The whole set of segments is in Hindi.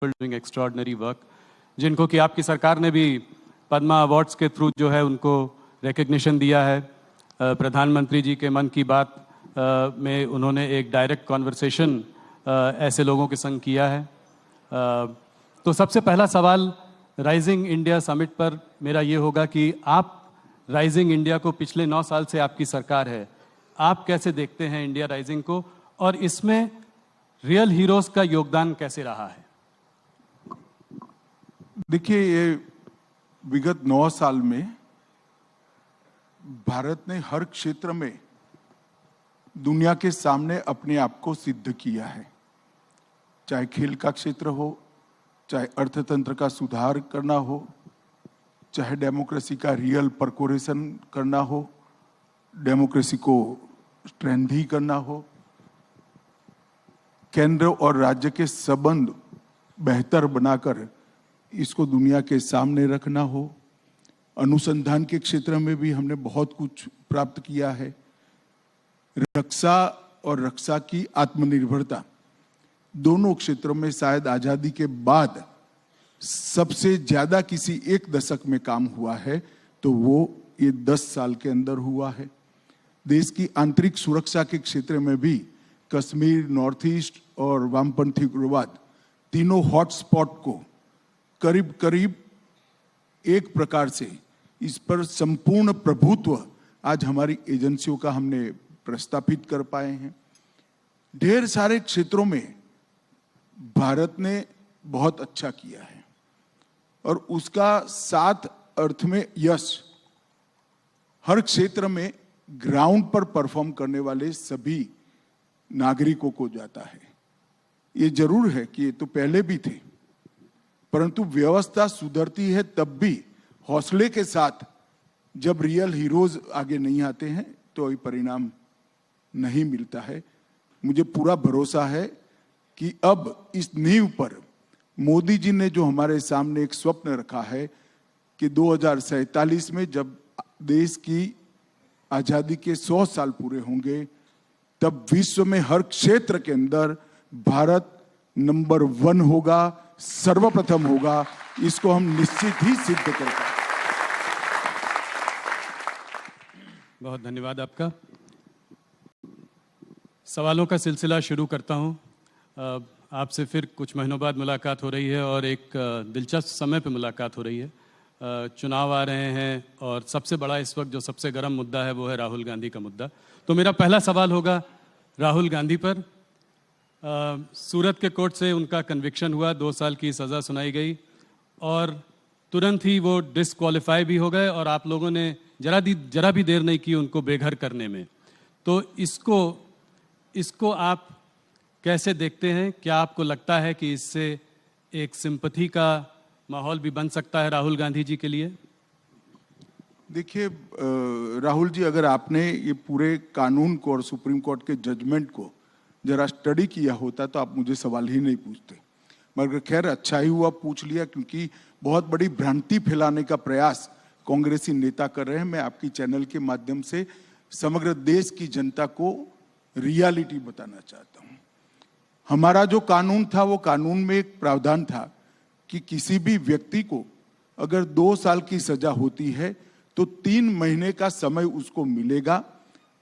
डूइंग एक्स्ट्रॉर्डनरी वर्क, जिनको कि आपकी सरकार ने भी पद्मा अवार्ड्स के थ्रू जो है उनको रिकग्निशन दिया है। प्रधानमंत्री जी के मन की बात में उन्होंने एक डायरेक्ट कॉन्वर्सेशन ऐसे लोगों के संग किया है। तो सबसे पहला सवाल राइजिंग इंडिया समिट पर मेरा ये होगा कि आप राइजिंग इंडिया को, पिछले 9 साल से आपकी सरकार है, आप कैसे देखते हैं इंडिया राइजिंग को, और इसमें रियल हीरोज का योगदान कैसे रहा है? देखिए, ये विगत 9 साल में भारत ने हर क्षेत्र में दुनिया के सामने अपने आप को सिद्ध किया है। चाहे खेल का क्षेत्र हो, चाहे अर्थतंत्र का सुधार करना हो, चाहे डेमोक्रेसी का रियल परकोरेशन करना हो, डेमोक्रेसी को स्ट्रेंथी करना हो, केंद्र और राज्य के संबंध बेहतर बनाकर इसको दुनिया के सामने रखना हो। अनुसंधान के क्षेत्र में भी हमने बहुत कुछ प्राप्त किया है। रक्षा और रक्षा की आत्मनिर्भरता, दोनों क्षेत्रों में शायद आजादी के बाद सबसे ज्यादा किसी एक दशक में काम हुआ है, तो वो ये 10 साल के अंदर हुआ है। देश की आंतरिक सुरक्षा के क्षेत्र में भी कश्मीर, नॉर्थ ईस्ट और वामपंथी उग्रवाद, तीनों हॉटस्पॉट को करीब करीब एक प्रकार से इस पर संपूर्ण प्रभुत्व आज हमारी एजेंसियों का हमने प्रस्थापित कर पाए हैं। ढेर सारे क्षेत्रों में भारत ने बहुत अच्छा किया है और उसका साथ अर्थ में यश हर क्षेत्र में ग्राउंड पर परफॉर्म करने वाले सभी नागरिकों को जाता है। ये जरूर है कि ये तो पहले भी थे, परंतु व्यवस्था सुधरती है तब भी हौसले के साथ। जब रियल हीरोज आगे नहीं आते हैं तो ये परिणाम नहीं मिलता है। मुझे पूरा भरोसा है कि अब इस नींव पर मोदी जी ने जो हमारे सामने एक स्वप्न रखा है कि 2047 में जब देश की आजादी के 100 साल पूरे होंगे, तब विश्व में हर क्षेत्र के अंदर भारत नंबर 1 होगा, सर्वप्रथम होगा। इसको हम निश्चित ही सिद्ध कर पाएंगे। बहुत धन्यवाद आपका। सवालों का सिलसिला शुरू करता हूं। आपसे फिर कुछ महीनों बाद मुलाकात हो रही है और एक दिलचस्प समय पे मुलाकात हो रही है। चुनाव आ रहे हैं और सबसे बड़ा इस वक्त जो सबसे गर्म मुद्दा है वो है राहुल गांधी का मुद्दा। तो मेरा पहला सवाल होगा राहुल गांधी पर। सूरत के कोर्ट से उनका कन्विक्शन हुआ, 2 साल की सज़ा सुनाई गई और तुरंत ही वो डिसक्वालीफाई भी हो गए और आप लोगों ने जरा भी देर नहीं की उनको बेघर करने में। तो इसको आप कैसे देखते हैं? क्या आपको लगता है कि इससे एक सिंपैथी का माहौल भी बन सकता है राहुल गांधी जी के लिए? देखिए राहुल जी, अगर आपने ये पूरे कानून को और सुप्रीम कोर्ट के जजमेंट को जरा स्टडी किया होता तो आप मुझे सवाल ही नहीं पूछते। मगर खैर, अच्छा ही हुआ पूछ लिया, क्योंकि बहुत बड़ी भ्रांति फैलाने का प्रयास कांग्रेसी नेता कर रहे हैं। मैं आपकी चैनल के माध्यम से समग्र देश की जनता को रियलिटी बताना चाहता हूं। हमारा जो कानून था, वो कानून में एक प्रावधान था कि किसी भी व्यक्ति को अगर 2 साल की सजा होती है तो 3 महीने का समय उसको मिलेगा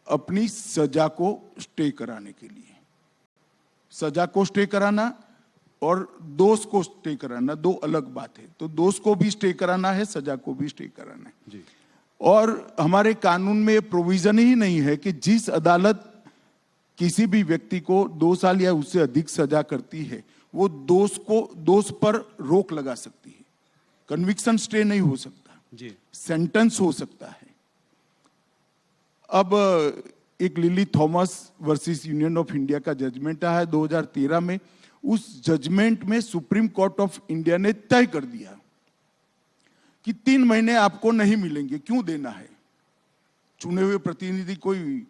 अपनी सजा को स्टे कराने के लिए। सजा को स्टे कराना और दोष को स्टे कराना 2 अलग बात है। तो दोष को भी स्टे कराना है, सजा को भी स्टे कराना है जी। और हमारे कानून में प्रोविजन ही नहीं है कि जिस अदालत किसी भी व्यक्ति को 2 साल या उससे अधिक सजा करती है, वो दोष पर रोक लगा सकती है। कन्विक्शन स्टे नहीं हो सकता जी, सेंटेंस हो सकता है। अब एक lily Thomas versus union of India का जजमेंट आया है 2013 में। उस जजमेंट में सुप्रीम कोर्ट ऑफ इंडिया ने तय कर दिया कि 3 महीने आपको नहीं मिलेंगे। क्यों देना है? चुने हुए प्रतिनिधि कोई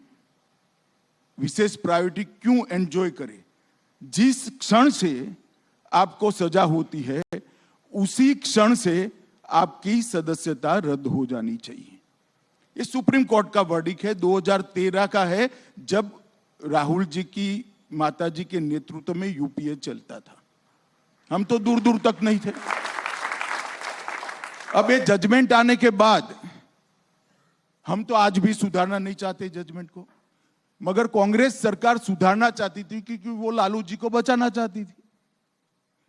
विशेष प्रायोरिटी क्यों एंजॉय करे? जिस क्षण से आपको सजा होती है उसी क्षण से आपकी सदस्यता रद्द हो जानी चाहिए। ये सुप्रीम कोर्ट का वर्डिक्ट है, 2013 का है, जब राहुल जी की माताजी के नेतृत्व में यूपीए चलता था। हम तो दूर दूर तक नहीं थे। अब ये जजमेंट आने के बाद हम तो आज भी सुधारना नहीं चाहते जजमेंट को, मगर कांग्रेस सरकार सुधारना चाहती थी क्योंकि वो लालू जी को बचाना चाहती थी।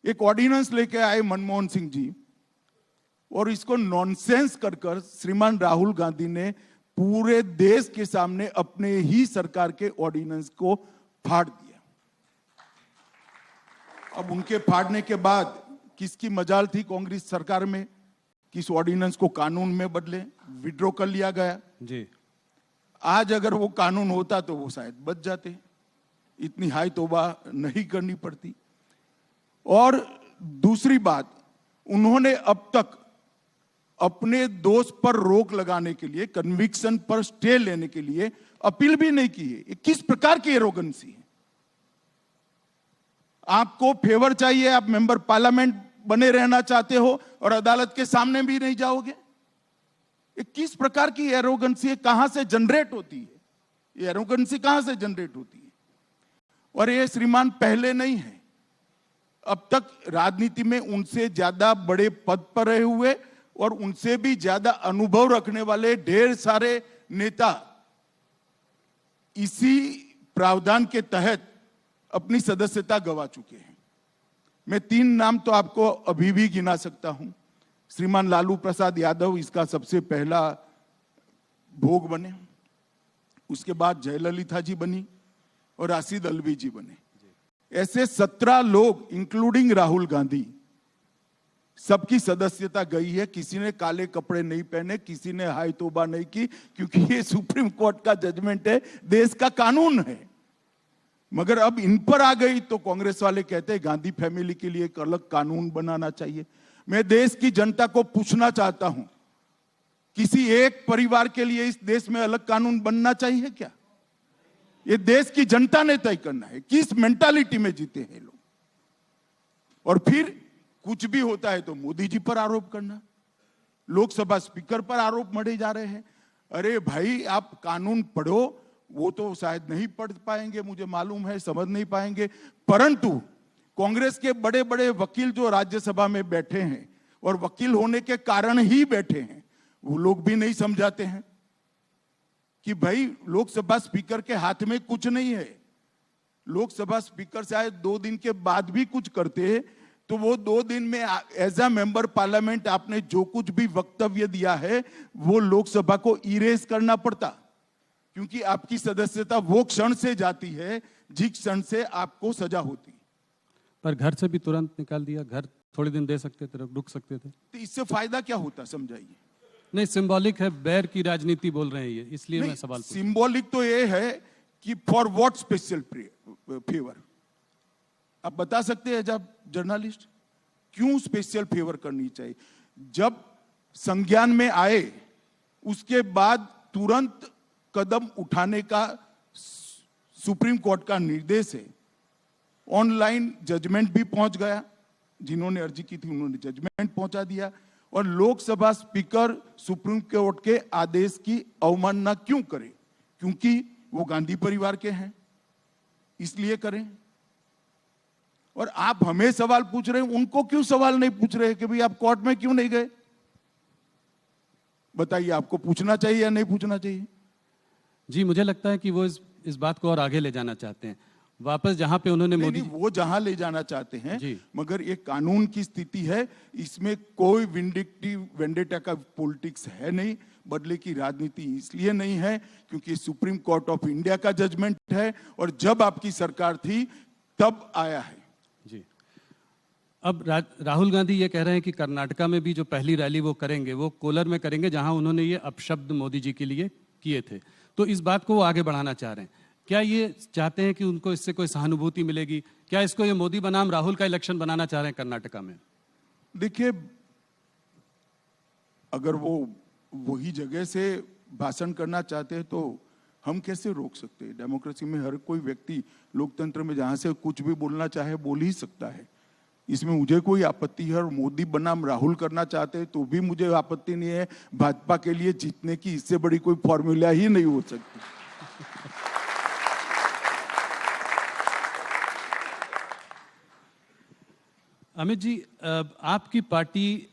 एक ऑर्डिनेंस लेके आए मनमोहन सिंह जी और इसको नॉनसेंस कर श्रीमान राहुल गांधी ने पूरे देश के सामने अपने ही सरकार के ऑर्डिनेंस को फाड़ दिया। अब उनके फाड़ने के बाद किसकी मजाल थी कांग्रेस सरकार में कि इस ऑर्डिनेंस को कानून में बदले, विड्रॉ कर लिया गया जी। आज अगर वो कानून होता तो वो शायद बच जाते, इतनी हाई तौबा नहीं करनी पड़ती। और दूसरी बात, उन्होंने अब तक अपने दोस्त पर रोक लगाने के लिए, कन्विक्शन पर स्टे लेने के लिए अपील भी नहीं की है। ये किस प्रकार की एरोगेंसी है? आपको फेवर चाहिए, आप मेंबर पार्लियामेंट बने रहना चाहते हो और अदालत के सामने भी नहीं जाओगे? ये किस प्रकार की एरोगेंसी है? कहां से जनरेट होती है ये एरोगेंसी? कहां से जनरेट होती है? और ये श्रीमान पहले नहीं है, अब तक राजनीति में उनसे ज्यादा बड़े पद पर रहे हुए और उनसे भी ज्यादा अनुभव रखने वाले ढेर सारे नेता इसी प्रावधान के तहत अपनी सदस्यता गंवा चुके हैं। मैं 3 नाम तो आपको अभी भी गिना सकता हूं। श्रीमान लालू प्रसाद यादव इसका सबसे पहला भोग बने, उसके बाद जयललिता जी बनी और राशिद अल्वी जी बने। ऐसे 17 लोग इंक्लूडिंग राहुल गांधी, सबकी सदस्यता गई है। किसी ने काले कपड़े नहीं पहने, किसी ने हाय तौबा नहीं की, क्योंकि ये सुप्रीम कोर्ट का जजमेंट है, देश का कानून है। मगर अब इन पर आ गई तो कांग्रेस वाले कहते हैं गांधी फैमिली के लिए एक अलग कानून बनाना चाहिए। मैं देश की जनता को पूछना चाहता हूं, किसी एक परिवार के लिए इस देश में अलग कानून बनना चाहिए क्या? ये देश की जनता ने तय करना है। किस मेंटालिटी में जीते हैं लोग? और फिर कुछ भी होता है तो मोदी जी पर आरोप करना, लोकसभा स्पीकर पर आरोप मढ़े जा रहे हैं। अरे भाई, आप कानून पढ़ो, वो तो शायद नहीं पढ़ पाएंगे, मुझे मालूम है, समझ नहीं पाएंगे, परंतु कांग्रेस के बड़े बड़े वकील जो राज्यसभा में बैठे हैं और वकील होने के कारण ही बैठे हैं, वो लोग भी नहीं समझाते हैं कि भाई लोकसभा स्पीकर के हाथ में कुछ नहीं है। लोकसभा स्पीकर शायद 2 दिन के बाद भी कुछ करते तो वो 2 दिन में एज अ मेंबर पार्लियामेंट आपने जो कुछ भी वक्तव्य दिया है वो लोकसभा को इरेज करना पड़ता, क्योंकि आपकी सदस्यता वो क्षण से जाती है जिस क्षण से आपको सजा होती। पर घर से भी तुरंत निकाल दिया, घर थोड़े दिन दे सकते थे, रुक सकते थे। तो इससे फायदा क्या होता समझाइए? नहीं, सिंबॉलिक है, बैर की राजनीति बोल रहे हैं ये, इसलिए मैं सवाल पूछ। सिंबॉलिक तो ये है कि फॉर व्हाट स्पेशल फेवर? आप बता सकते हैं जब जर्नलिस्ट क्यों स्पेशल फेवर करनी चाहिए? जब संज्ञान में आए उसके बाद तुरंत कदम उठाने का सुप्रीम कोर्ट का निर्देश है। ऑनलाइन जजमेंट भी पहुंच गया, जिन्होंने अर्जी की थी उन्होंने जजमेंट पहुंचा दिया। और लोकसभा स्पीकर सुप्रीम कोर्ट के आदेश की अवमानना क्यों करे? क्योंकि वो गांधी परिवार के हैं, इसलिए करें। और आप हमें सवाल पूछ रहे हैं, उनको क्यों सवाल नहीं पूछ रहे कि भाई आप कोर्ट में क्यों नहीं गए? बताइए, आपको पूछना चाहिए या नहीं पूछना चाहिए? जी, मुझे लगता है कि वो इस बात को और आगे ले जाना चाहते हैं, वापस जहां पे उन्होंने मोदी। वो जहां ले जाना चाहते हैं, मगर ये कानून की स्थिति है, इसमें कोई विंडिक्टिव वेंडेटा का पॉलिटिक्स है नहीं। बदले की राजनीति इसलिए नहीं है क्योंकि सुप्रीम कोर्ट ऑफ इंडिया का जजमेंट है और जब आपकी सरकार थी तब आया है। जी, अब राहुल गांधी ये कह रहे हैं कि कर्नाटका में भी जो पहली रैली वो करेंगे वो कोलर में करेंगे, जहां उन्होंने ये अपशब्द मोदी जी के लिए किए थे। तो इस बात को वो आगे बढ़ाना चाह रहे हैं। क्या ये चाहते हैं कि उनको इससे कोई सहानुभूति मिलेगी? क्या इसको ये मोदी बनाम राहुल का इलेक्शन बनाना चाह रहे हैं कर्नाटका में? देखिए, अगर वो वही जगह से भाषण करना चाहते हैं तो हम कैसे रोक सकते हैं? डेमोक्रेसी में हर कोई व्यक्ति, लोकतंत्र में जहां से कुछ भी बोलना चाहे बोल ही सकता है, इसमें मुझे कोई आपत्ति है। और मोदी बनाम राहुल करना चाहते हैं तो भी मुझे आपत्ति नहीं है। भाजपा के लिए जीतने की इससे बड़ी कोई फॉर्मूला ही नहीं हो सकती। अमित जी, आपकी पार्टी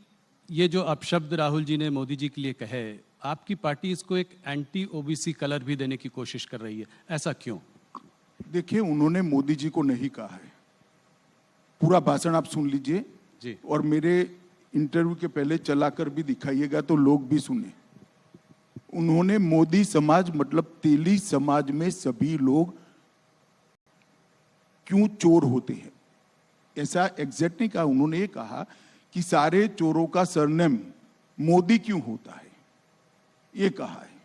ये जो अपशब्द राहुल जी ने मोदी जी के लिए कहे, आपकी पार्टी इसको एक एंटी ओबीसी कलर भी देने की कोशिश कर रही है, ऐसा क्यों? देखिए, उन्होंने मोदी जी को नहीं कहा है। पूरा भाषण आप सुन लीजिए जी। और मेरे इंटरव्यू के पहले चलाकर भी दिखाइएगा तो लोग भी सुने। उन्होंने मोदी समाज मतलब तेली समाज में सभी लोग क्यों चोर होते हैं ऐसा एग्जैक्ट नहीं कहा। उन्होंने ये कहा कि सारे चोरों का सरनेम मोदी क्यों होता है, ये कहा है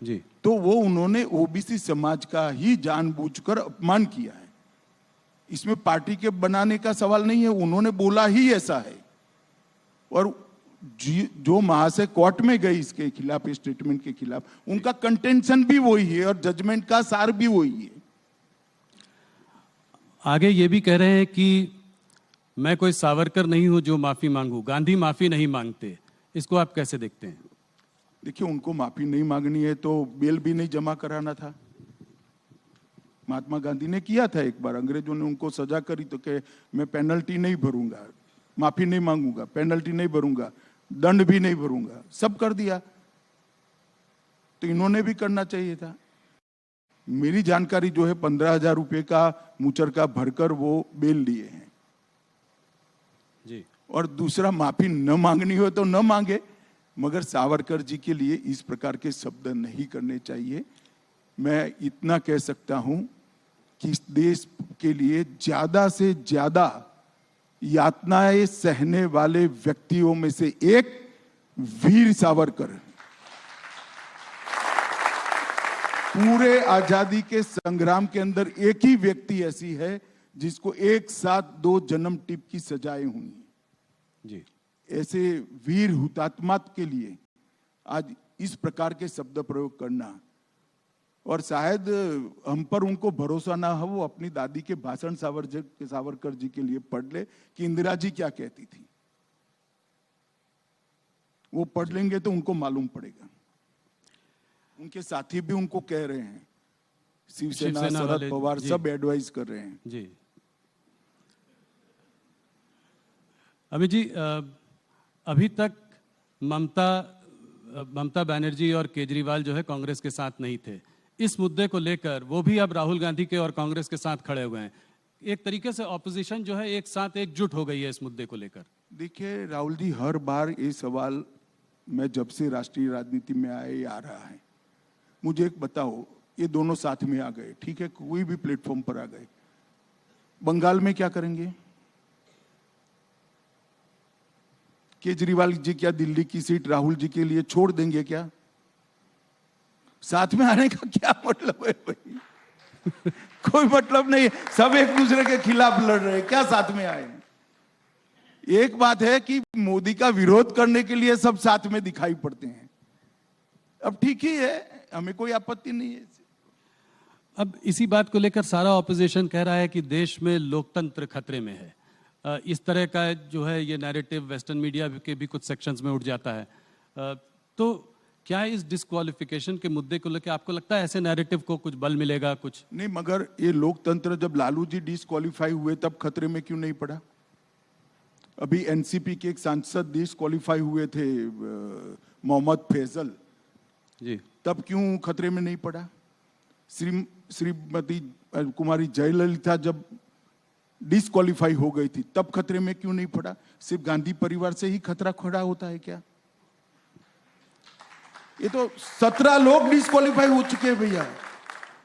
जी। तो वो उन्होंने ओबीसी समाज का ही जानबूझकर अपमान किया है। इसमें पार्टी के बनाने का सवाल नहीं है, उन्होंने बोला ही ऐसा है। और जो महाशय कोर्ट में गए इसके खिलाफ, स्टेटमेंट के खिलाफ, उनका कंटेंशन भी वही है और जजमेंट का सार भी वही है। आगे ये भी कह रहे हैं कि मैं कोई सावरकर नहीं हूं जो माफी मांगू, गांधी माफी नहीं मांगते, इसको आप कैसे देखते हैं? देखिए, उनको माफी नहीं मांगनी है तो बेल भी नहीं जमा कराना था। महात्मा गांधी ने किया था एक बार, अंग्रेजों ने उनको सजा करी तो कहे मैं पेनल्टी नहीं भरूंगा, माफी नहीं मांगूंगा, पेनल्टी नहीं भरूंगा, दंड भी नहीं भरूंगा, सब कर दिया। तो इन्होंने भी करना चाहिए था। मेरी जानकारी जो है 15,000 रुपए का मुचरका भरकर वो बेल लिए हैं जी। और दूसरा, माफी न मांगनी हो तो न मांगे, मगर सावरकर जी के लिए इस प्रकार के शब्द नहीं करने चाहिए। मैं इतना कह सकता हूं कि इस देश के लिए ज्यादा से ज्यादा यातनाएं सहने वाले व्यक्तियों में से एक वीर सावरकर। पूरे आजादी के संग्राम के अंदर एक ही व्यक्ति ऐसी है जिसको एक साथ 2 जन्म टिप की सजाएं हुई जी। ऐसे वीर हुतात्मा के लिए आज इस प्रकार के शब्द प्रयोग करना, और शायद हम पर उनको भरोसा ना हो, वो अपनी दादी के भाषण सावरकर जी के लिए पढ़ ले कि इंदिरा जी क्या कहती थी। वो पढ़ लेंगे तो उनको मालूम पड़ेगा। उनके साथी भी उनको कह रहे हैं, शिवसेना शरद पवार सब एडवाइस कर रहे हैं। जी। अमित जी, अभी तक ममता बनर्जी और केजरीवाल जो है कांग्रेस के साथ नहीं थे। इस मुद्दे को लेकर वो भी अब राहुल गांधी के और कांग्रेस के साथ खड़े हुए हैं। एक तरीके से ऑपोजिशन जो है एक साथ एकजुट हो गई है इस मुद्दे को लेकर। देखिए राहुल जी, हर बार ये सवाल मैं जब से राष्ट्रीय राजनीति में आए आ रहा है। मुझे एक बताओ, ये दोनों साथ में आ गए, ठीक है, कोई भी प्लेटफॉर्म पर आ गए, बंगाल में क्या करेंगे? केजरीवाल जी क्या दिल्ली की सीट राहुल जी के लिए छोड़ देंगे क्या? साथ में आने का क्या मतलब है भाई? कोई मतलब नहीं है, सब एक दूसरे के खिलाफ लड़ रहे हैं, क्या साथ में आए? एक बात है कि मोदी का विरोध करने के लिए सब साथ में दिखाई पड़ते हैं। अब ठीक ही है, हमें कोई आपत्ति नहीं है। अब इसी बात को लेकर सारा ऑपोजिशन कह रहा है कि देश में लोकतंत्र खतरे में है। इस तरह का जो है ये नैरेटिव वेस्टर्न मीडिया के भी कुछ सेक्शंस में उठ जाता है। तो क्या इस डिस्क्वालिफिकेशन के मुद्दे को लेकर आपको लगता है ऐसे नैरेटिव को कुछ बल मिलेगा? कुछ नहीं, मगर ये लोकतंत्र जब लालू जी डिस्क्वालीफाई हुए तब खतरे में क्यों नहीं पड़ा? अभी एनसीपी के एक सांसद डिस्क्वालीफाई हुए थे, मोहम्मद फैजल जी, तब क्यों खतरे में नहीं पड़ा? श्रीमती कुमारी जयललिता जब डिस्क्वालीफाई हो गई थी तब खतरे में क्यों नहीं पड़ा? सिर्फ गांधी परिवार से ही खतरा खड़ा होता है क्या? ये तो 17 लोग डिस्क्वालीफाई हो चुके हैं भैया,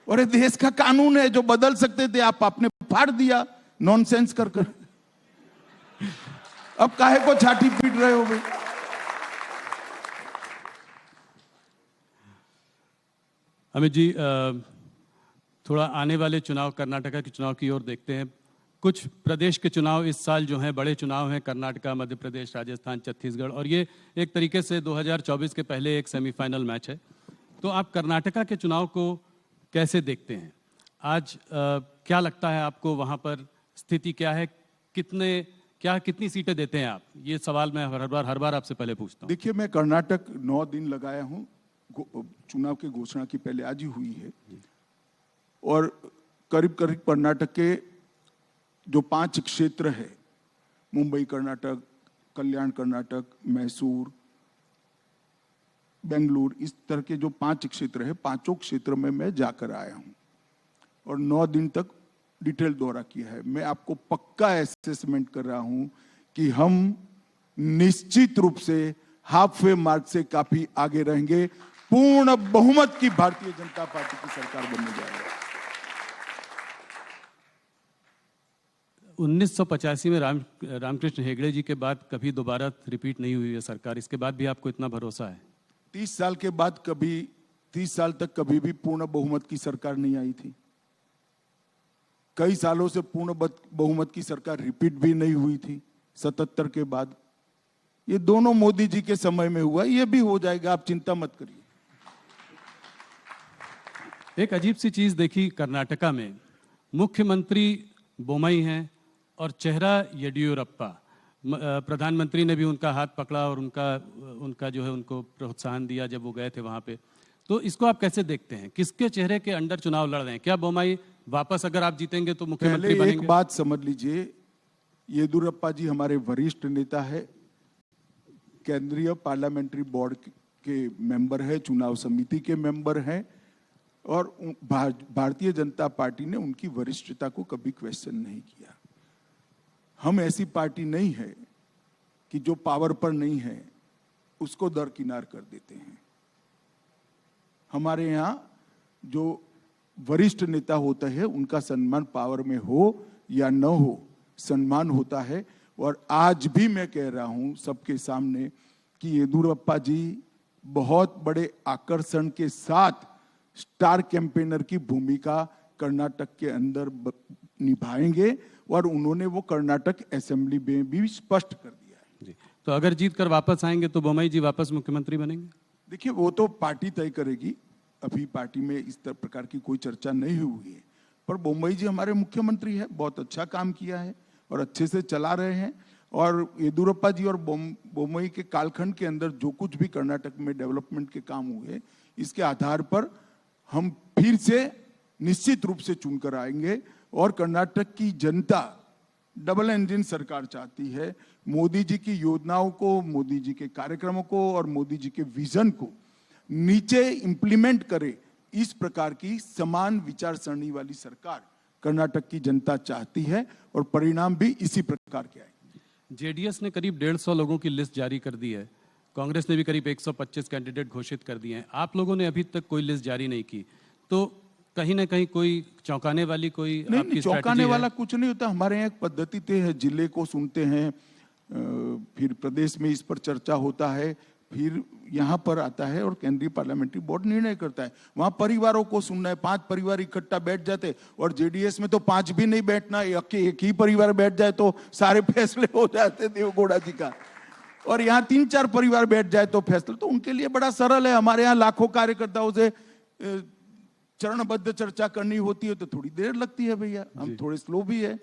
और ये देश का कानून है जो बदल सकते थे, आप आपने फाड़ दिया नॉनसेंस कर कर। अब काहे को छाती पीट रहे हो भाई? अमित जी, थोड़ा आने वाले चुनाव, कर्नाटका के चुनाव की ओर देखते हैं। कुछ प्रदेश के चुनाव इस साल जो हैं बड़े चुनाव हैं, कर्नाटका, मध्य प्रदेश, राजस्थान, छत्तीसगढ़, और ये एक तरीके से 2024 के पहले एक सेमीफाइनल मैच है। तो आप कर्नाटका के चुनाव को कैसे देखते हैं? आज क्या लगता है आपको, वहाँ पर स्थिति क्या है? कितनी सीटें देते हैं आप? ये सवाल मैं हर बार आपसे पहले पूछता हूँ। देखिए, मैं कर्नाटक 9 दिन लगाया हूँ, चुनाव की घोषणा की पहले आज ही हुई है, और करीब करीब कर्नाटक के जो 5 क्षेत्र है मुंबई कर्नाटक, कल्याण कर्नाटक, मैसूर, बेंगलुरु, इस तरह के जो 5 क्षेत्र है, पांचों क्षेत्र में मैं जाकर आया हूं और 9 दिन तक डिटेल दौरा किया है। मैं आपको पक्का असेसमेंट कर रहा हूं कि हम निश्चित रूप से हाफ वे मार्क से काफी आगे रहेंगे। पूर्ण बहुमत की भारतीय जनता पार्टी की सरकार बनने जा रही है। 1985 में रामकृष्ण हेगड़े जी के बाद कभी दोबारा रिपीट नहीं हुई है सरकार, इसके बाद भी आपको इतना भरोसा है? 30 साल के बाद 30 साल तक कभी भी पूर्ण बहुमत की सरकार नहीं आई थी। कई सालों से पूर्ण बहुमत की सरकार रिपीट भी नहीं हुई थी 77 के बाद। ये दोनों मोदी जी के समय में हुआ, ये भी हो जाएगा, आप चिंता मत करिए। एक अजीब सी चीज देखी कर्नाटका में, मुख्यमंत्री बोमई हैं और चेहरा येडियुरप्पा। प्रधानमंत्री ने भी उनका हाथ पकड़ा और उनका जो है उनको प्रोत्साहन दिया जब वो गए थे वहां पे। तो इसको आप कैसे देखते हैं? किसके चेहरे के अंडर चुनाव लड़ रहे हैं? क्या बोमई वापस अगर आप जीतेंगे तो मुख्यमंत्री पहले बनेंगे? एक बात समझ लीजिए, येदियुरप्पा जी हमारे वरिष्ठ नेता है, केंद्रीय पार्लियामेंट्री बोर्ड के मेंबर है, चुनाव समिति के मेंबर हैं और भारतीय जनता पार्टी ने उनकी वरिष्ठता को कभी क्वेश्चन नहीं किया। हम ऐसी पार्टी नहीं है कि जो पावर पर नहीं है उसको दरकिनार कर देते हैं। हमारे यहाँ जो वरिष्ठ नेता होते हैं उनका सम्मान पावर में हो या न हो, सम्मान होता है। और आज भी मैं कह रहा हूं सबके सामने कि येदियुरप्पा जी बहुत बड़े आकर्षण के साथ स्टार कैंपेनर की भूमिका कर्नाटक के अंदर निभाएंगे और उन्होंने वो कर्नाटक असेंबली में भी स्पष्ट कर दिया है। जी। तो अगर जीत कर वापस आएंगे तो बोमई जी वापस मुख्यमंत्री बनेंगे? देखिए, वो तो पार्टी तय करेगी। अभी पार्टी में इस प्रकार की कोई चर्चा नहीं हुई है, पर बोमई जी हमारे मुख्यमंत्री है, बहुत अच्छा काम किया है और अच्छे से चला रहे हैं। और येदियुरप्पा जी और बोमई के कालखंड के अंदर जो कुछ भी कर्नाटक में डेवलपमेंट के काम हुए, इसके आधार पर हम फिर से निश्चित रूप से चुनकर आएंगे। और कर्नाटक की जनता डबल इंजन सरकार चाहती है। मोदी जी की योजनाओं को, मोदी जी के कार्यक्रमों को और मोदी जी के विजन को नीचे इंप्लीमेंट करे, इस प्रकार की समान विचारसरणी वाली सरकार कर्नाटक की जनता चाहती है और परिणाम भी इसी प्रकार के आए। जेडीएस ने करीब 150 लोगों की लिस्ट जारी कर दी है, कांग्रेस ने भी करीब 125 कैंडिडेट घोषित कर दिए हैं। आप लोगों ने अभी तक कोई लिस्ट जारी नहीं की, तो कहीं ना कहीं कोई चौंकाने वाली कोई नहीं, चौंकाने वाला कुछ नहीं होता। हमारे यहाँ एक पद्धति तय है, जिले को सुनते हैं, फिर प्रदेश में इस पर चर्चा होता है, फिर यहाँ पर आता है और केंद्रीय पार्लियामेंट्री बोर्ड निर्णय करता है। वहां परिवारों को सुनना है, 5 परिवार इकट्ठा बैठ जाते, और जेडीएस में तो 5 भी नहीं बैठना, एक ही परिवार बैठ जाए तो सारे फैसले हो जाते देवगौड़ा जी का। और यहाँ 3-4 परिवार बैठ जाए तो फैसला तो उनके लिए बड़ा सरल है। हमारे यहाँ लाखों कार्यकर्ताओं से चरणबद्ध चर्चा करनी होती है तो थोड़ी देर लगती है भैया, हम थोड़े स्लो भी है।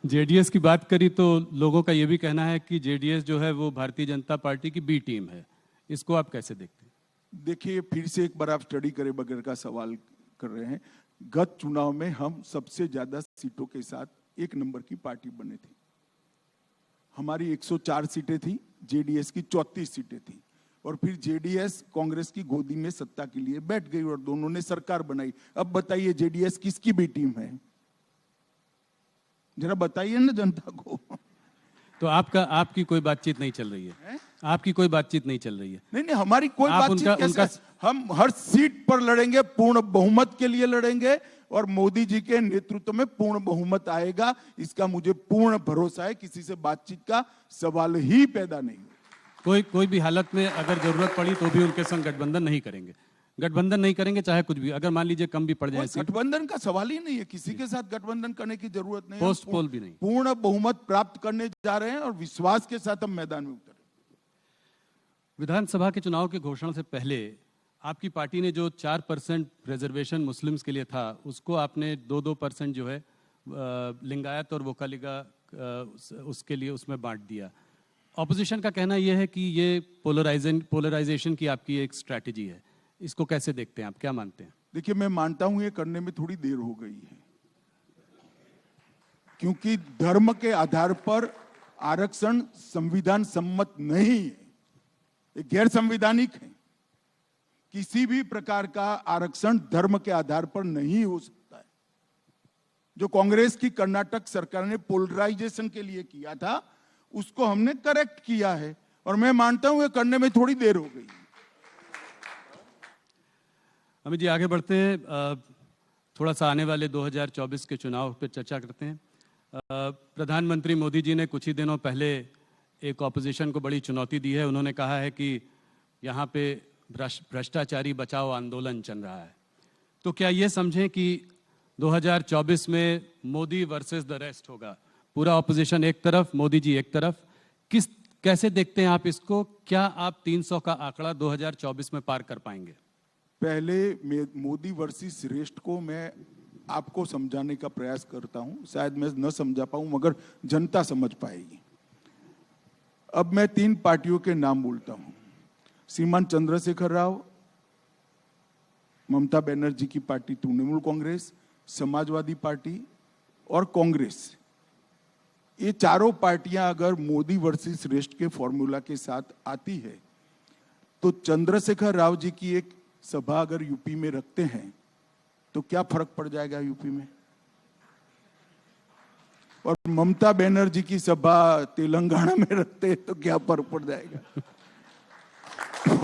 जेडीएस की बात करी तो लोगों का यह भी कहना है कि जेडीएस जो है वो भारतीय जनता पार्टी की बी टीम है, इसको आप कैसे देखते हैं? देखिए, फिर से एक बार आप स्टडी करे बगैर का सवाल कर रहे हैं। गत चुनाव में हम सबसे ज्यादा सीटों के साथ 1 नंबर की पार्टी बने थे। हमारी 104 सीटें थी, जेडीएस की 34 सीटें थी। और फिर जेडीएस कांग्रेस की गोदी में सत्ता के लिए बैठ गई और दोनों ने सरकार बनाई। अब बताइए जेडीएस किसकी बी टीम है? जरा बताइए ना जनता को। तो आपकी कोई बातचीत नहीं चल रही है? आपकी कोई बातचीत नहीं चल रही है? नहीं, हमारी कोई बातचीत कैसे? हम हर सीट पर लड़ेंगे, पूर्ण बहुमत के लिए लड़ेंगे और मोदी जी के नेतृत्व में पूर्ण बहुमत आएगा, इसका मुझे पूर्ण भरोसा है। किसी से बातचीत का सवाल ही पैदा नहीं हो। कोई भी हालत में अगर जरूरत पड़ी तो भी उनके संग गठबंधन नहीं करेंगे? गठबंधन नहीं करेंगे चाहे कुछ भी, अगर मान लीजिए कम भी पड़ जाए? गठबंधन का सवाल ही नहीं है, किसी के साथ गठबंधन करने की जरूरत नहीं है। पोस्ट पोल भी नहीं, पूर्ण बहुमत प्राप्त करने जा रहे हैं और विश्वास के साथ हम मैदान में उतरे। विधानसभा के चुनाव के घोषणा से पहले आपकी पार्टी ने जो 4% रिजर्वेशन मुस्लिम्स के लिए था, उसको आपने 2% जो है लिंगायत और वोकालिगा उसके लिए उसमें बांट दिया। ऑपोजिशन का कहना यह है कि ये पोलराइजेशन की आपकी एक स्ट्रैटेजी है, इसको कैसे देखते हैं आप, क्या मानते हैं? देखिए, मैं मानता हूं ये करने में थोड़ी देर हो गई है, क्योंकि धर्म के आधार पर आरक्षण संविधान सम्मत नहीं है, ये गैर संवैधानिक है। किसी भी प्रकार का आरक्षण धर्म के आधार पर नहीं हो सकता है। जो कांग्रेस की कर्नाटक सरकार ने पोलराइजेशन के लिए किया था, उसको हमने करेक्ट किया है, और मैं मानता हूं ये करने में थोड़ी देर हो गई। अमित जी, आगे बढ़ते हैं। थोड़ा सा आने वाले 2024 के चुनाव पर चर्चा करते हैं। प्रधानमंत्री मोदी जी ने कुछ ही दिनों पहले एक ऑपोजिशन को बड़ी चुनौती दी है। उन्होंने कहा है कि यहाँ पे भ्रष्टाचारी बचाओ आंदोलन चल रहा है। तो क्या ये समझें कि 2024 में मोदी वर्सेस द रेस्ट होगा? पूरा ऑपोजिशन एक तरफ, मोदी जी एक तरफ। कैसे देखते हैं आप इसको? क्या आप 300 का आंकड़ा 2024 में पार कर पाएंगे? पहले मोदी वर्सेस रेस्ट को मैं आपको समझाने का प्रयास करता हूं। शायद मैं न समझा पाऊं, मगर जनता समझ पाएगी। अब मैं 3 पार्टियों के नाम बोलता हूं। श्रीमान चंद्रशेखर राव, ममता बनर्जी की पार्टी तृणमूल कांग्रेस, समाजवादी पार्टी और कांग्रेस। ये चारों पार्टियां अगर मोदी वर्सेस रेस्ट के फॉर्मूला के साथ आती है, तो चंद्रशेखर राव जी की एक सभा अगर यूपी में रखते हैं तो क्या फर्क पड़ जाएगा यूपी में? और ममता बनर्जी की सभा तेलंगाना में रखते हैं तो क्या फर्क पड़ जाएगा?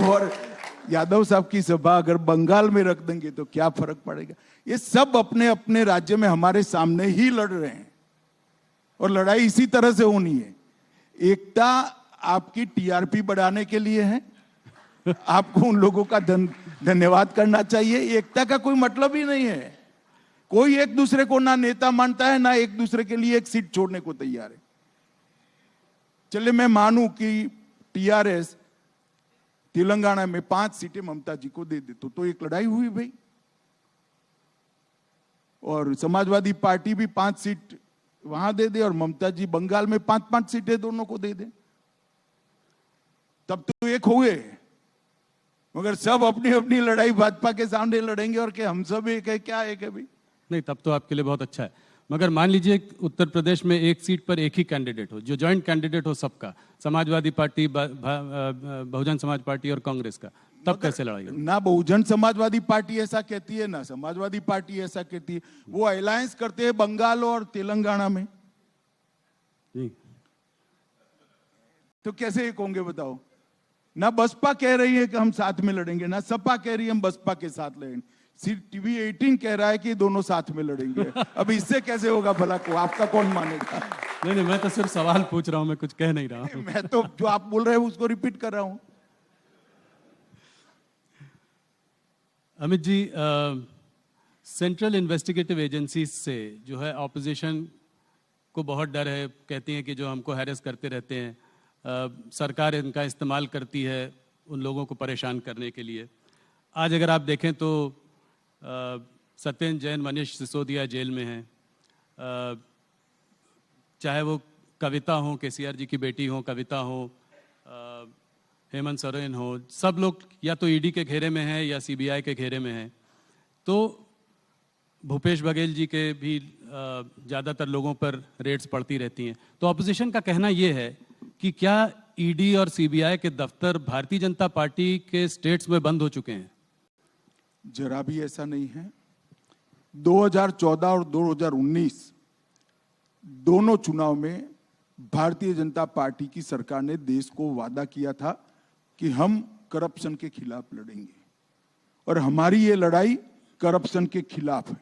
और यादव साहब की सभा अगर बंगाल में रख देंगे तो क्या फर्क पड़ेगा? ये सब अपने अपने राज्य में हमारे सामने ही लड़ रहे हैं, और लड़ाई इसी तरह से होनी है। एकता आपकी टीआरपी बढ़ाने के लिए है। आपको उन लोगों का धन्यवाद करना चाहिए। एकता का कोई मतलब ही नहीं है। कोई एक दूसरे को ना नेता मानता है, ना एक दूसरे के लिए एक सीट छोड़ने को तैयार है। चलिए मैं मानूं कि टीआरएस तेलंगाना में 5 सीटें ममता जी को दे दे, तो एक लड़ाई हुई भाई। और समाजवादी पार्टी भी 5 सीट वहां दे दे, और ममता जी बंगाल में 5-5 सीटें दोनों को दे दे, तब तो एक हुए। मगर सब अपनी अपनी लड़ाई भाजपा के सामने लड़ेंगे, और क्या हम सब एक है? क्या एक है भाई? नहीं, तब तो आपके लिए बहुत अच्छा है। मगर मान लीजिए उत्तर प्रदेश में एक सीट पर एक ही कैंडिडेट हो, जो जॉइंट कैंडिडेट हो सबका, समाजवादी पार्टी, बहुजन समाज पार्टी और कांग्रेस का, तब कैसे लड़ाई होगी? ना बहुजन समाजवादी पार्टी ऐसा कहती है, ना समाजवादी पार्टी ऐसा कहती है। वो अलायंस करते हैं बंगाल और तेलंगाना में। जी। तो कैसे एक होंगे बताओ? ना बसपा कह रही है कि हम साथ में लड़ेंगे, ना सपा कह रही है हम बसपा के साथ लड़ेंगे। सिर्फ टीवी 18 कह रहा है कि दोनों साथ में लड़ेंगे। अब इससे कैसे होगा भला? को आपका कौन मानेगा? नहीं, मैं तो सिर्फ सवाल पूछ रहा हूं, मैं कुछ कह नहीं रहा हूं। मैं तो जो आप बोल रहे हैं उसको रिपीट कर रहा हूं। Amit ji, central investigative agency से जो है ऑपोजिशन को बहुत डर है। कहती हैं कि जो हमको हैरेस करते रहते हैं, सरकार इनका इस्तेमाल करती है उन लोगों को परेशान करने के लिए। आज अगर आप देखें तो सत्येंद्र जैन, मनीष सिसोदिया जेल में हैं। चाहे वो कविता हो, केसीआर जी की बेटी हो कविता हो, हेमंत सोरेन हो, सब लोग या तो ईडी के घेरे में हैं या सीबीआई के घेरे में हैं। तो भूपेश बघेल जी के भी ज़्यादातर लोगों पर रेड्स पड़ती रहती हैं। तो ऑपोजिशन का कहना ये है कि क्या ईडी और सीबीआई के दफ्तर भारतीय जनता पार्टी के स्टेट्स में बंद हो चुके हैं? जरा भी ऐसा नहीं है। 2014 और 2019 दोनों चुनाव में भारतीय जनता पार्टी की सरकार ने देश को वादा किया था कि हम करप्शन के खिलाफ लड़ेंगे, और हमारी ये लड़ाई करप्शन के खिलाफ है।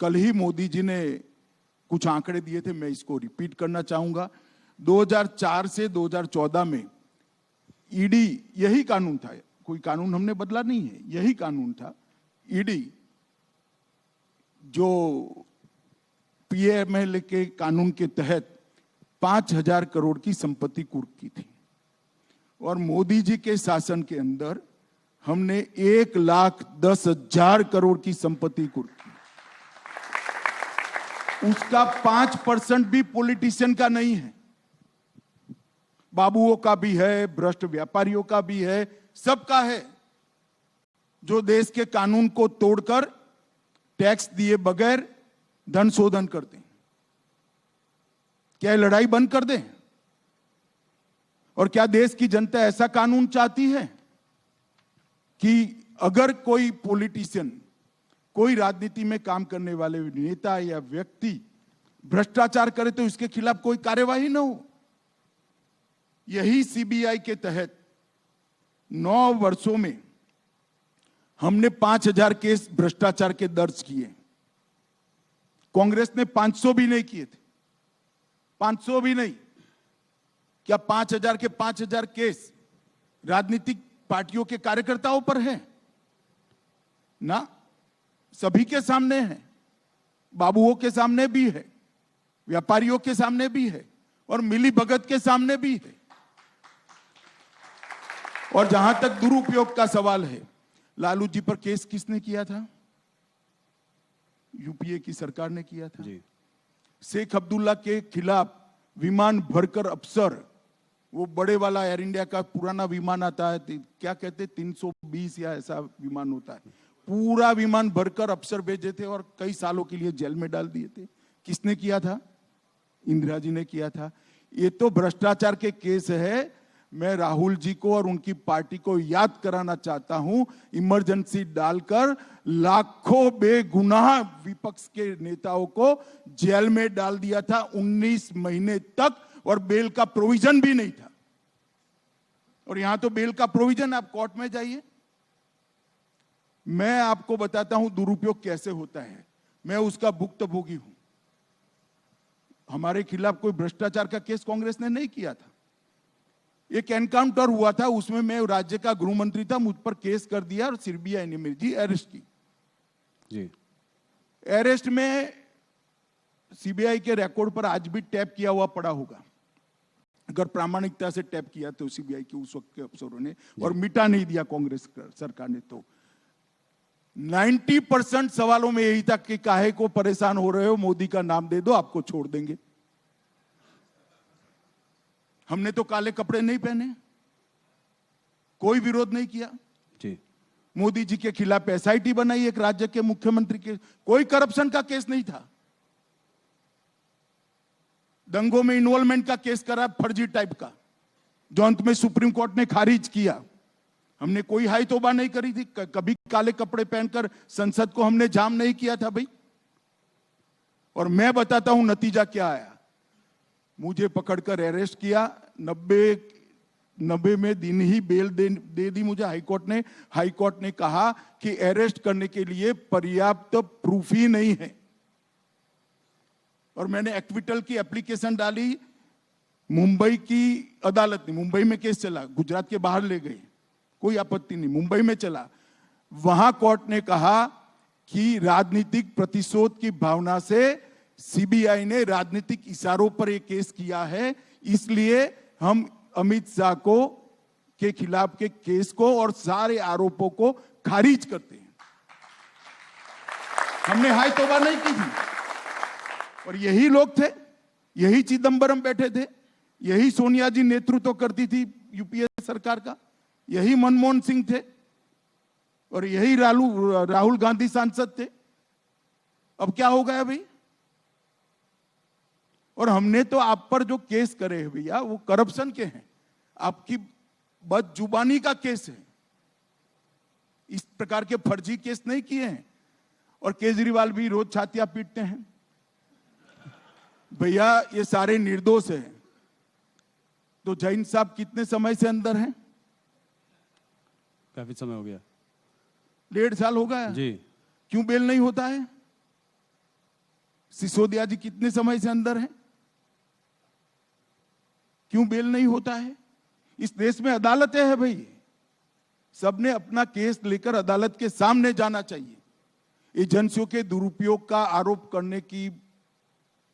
कल ही मोदी जी ने कुछ आंकड़े दिए थे, मैं इसको रिपीट करना चाहूंगा। 2004 से 2014 में ईडी, यही कानून था, कोई कानून हमने बदला नहीं है, यही कानून था। ईडी जो पीएमएल के कानून के तहत 5,000 करोड़ की संपत्ति कुर्क की थी, और मोदी जी के शासन के अंदर हमने 1,10,000 करोड़ की संपत्ति कुर्क की। उसका 5% भी पॉलिटिशियन का नहीं है, बाबुओं का भी है, भ्रष्ट व्यापारियों का भी है, सबका है, जो देश के कानून को तोड़कर टैक्स दिए बगैर धन शोधन करते हैं। क्या ये लड़ाई बंद कर दें? और क्या देश की जनता ऐसा कानून चाहती है कि अगर कोई पॉलिटिशियन, कोई राजनीति में काम करने वाले नेता या व्यक्ति भ्रष्टाचार करे तो इसके खिलाफ कोई कार्यवाही न हो? यही सीबीआई के तहत 9 वर्षों में हमने 5000 केस भ्रष्टाचार के दर्ज किए। कांग्रेस ने 500 भी नहीं किए थे, 500 भी नहीं। क्या 5000 के 5000 केस राजनीतिक पार्टियों के कार्यकर्ताओं पर है? ना, सभी के सामने है, बाबुओं के सामने भी है, व्यापारियों के सामने भी है और मिली भगत के सामने भी है। और जहां तक दुरुपयोग का सवाल है, लालू जी पर केस किसने किया था? यूपीए की सरकार ने किया था जी। शेख अब्दुल्ला के खिलाफ विमान भरकर अफसर, वो बड़े वाला एयर इंडिया का पुराना विमान आता है, क्या कहते 320 या ऐसा विमान होता है, पूरा विमान भरकर अफसर भेजे थे और कई सालों के लिए जेल में डाल दिए थे। किसने किया था? इंदिरा जी ने किया था। ये तो भ्रष्टाचार के केस है। मैं राहुल जी को और उनकी पार्टी को याद कराना चाहता हूं, इमरजेंसी डालकर लाखों बेगुनाह विपक्ष के नेताओं को जेल में डाल दिया था 19 महीने तक, और बेल का प्रोविजन भी नहीं था। और यहां तो बेल का प्रोविजन, आप कोर्ट में जाइए। मैं आपको बताता हूं दुरुपयोग कैसे होता है, मैं उसका भुक्तभोगी हूं। हमारे खिलाफ कोई भ्रष्टाचार का केस कांग्रेस ने नहीं किया था। एक एनकाउंटर हुआ था, उसमें मैं राज्य का गृह मंत्री था, मुझ पर केस कर दिया और सीबीआई ने मेरी अरेस्ट की जी। अरेस्ट में सीबीआई के रिकॉर्ड पर आज भी टैप किया हुआ पड़ा होगा, अगर प्रामाणिकता से टैप किया तो सीबीआई के उस वक्त के अफसरों ने, और मिटा नहीं दिया कांग्रेस सरकार ने। तो 90% सवालों में यही था कि काहे को परेशान हो रहे हो, मोदी का नाम दे दो आपको छोड़ देंगे। हमने तो काले कपड़े नहीं पहने, कोई विरोध नहीं किया जी। मोदी जी के खिलाफ एसआईटी बनाई एक राज्य के मुख्यमंत्री के, कोई करप्शन का केस नहीं था। दंगों में इन्वॉल्वमेंट का केस करा फर्जी टाइप का, जो अंत में सुप्रीम कोर्ट ने खारिज किया। हमने कोई हाई तौबा नहीं करी थी, कभी काले कपड़े पहनकर संसद को हमने जाम नहीं किया था भाई। और मैं बताता हूं नतीजा क्या आया। मुझे पकड़कर अरेस्ट किया, 90 में दिन ही बेल दे दी मुझे हाईकोर्ट ने। हाईकोर्ट ने कहा कि अरेस्ट करने के लिए पर्याप्त प्रूफ ही नहीं है, और मैंने एक्विटल की एप्लीकेशन डाली। मुंबई की अदालत ने, मुंबई में केस चला, गुजरात के बाहर ले गए, कोई आपत्ति नहीं, मुंबई में चला। वहां कोर्ट ने कहा कि राजनीतिक प्रतिशोध की भावना से सीबीआई ने राजनीतिक इशारों पर यह केस किया है, इसलिए हम अमित शाह को के खिलाफ के केस को और सारे आरोपों को खारिज करते हैं। हमने हाई तौबा नहीं की थी। और यही लोग थे, यही चिदंबरम बैठे थे, यही सोनिया जी नेतृत्व करती थी यूपीए सरकार का, यही मनमोहन सिंह थे, और यही राहुल गांधी सांसद थे। अब क्या हो गया भाई? और हमने तो आप पर जो केस करे हैं भैया, वो करप्शन के हैं, आपकी बदजुबानी का केस है। इस प्रकार के फर्जी केस नहीं किए हैं। और केजरीवाल भी रोज छातियां पीटते हैं, भैया ये सारे निर्दोष हैं। तो जैन साहब कितने समय से अंदर हैं? काफी समय हो गया, 1.5 साल हो गया जी। क्यों बेल नहीं होता है? सिसोदिया जी कितने समय से अंदर हैं? क्यों बेल नहीं होता है? इस देश में अदालतें हैं भाई, सबने अपना केस लेकर अदालत के सामने जाना चाहिए। एजेंसियों के दुरुपयोग का आरोप करने की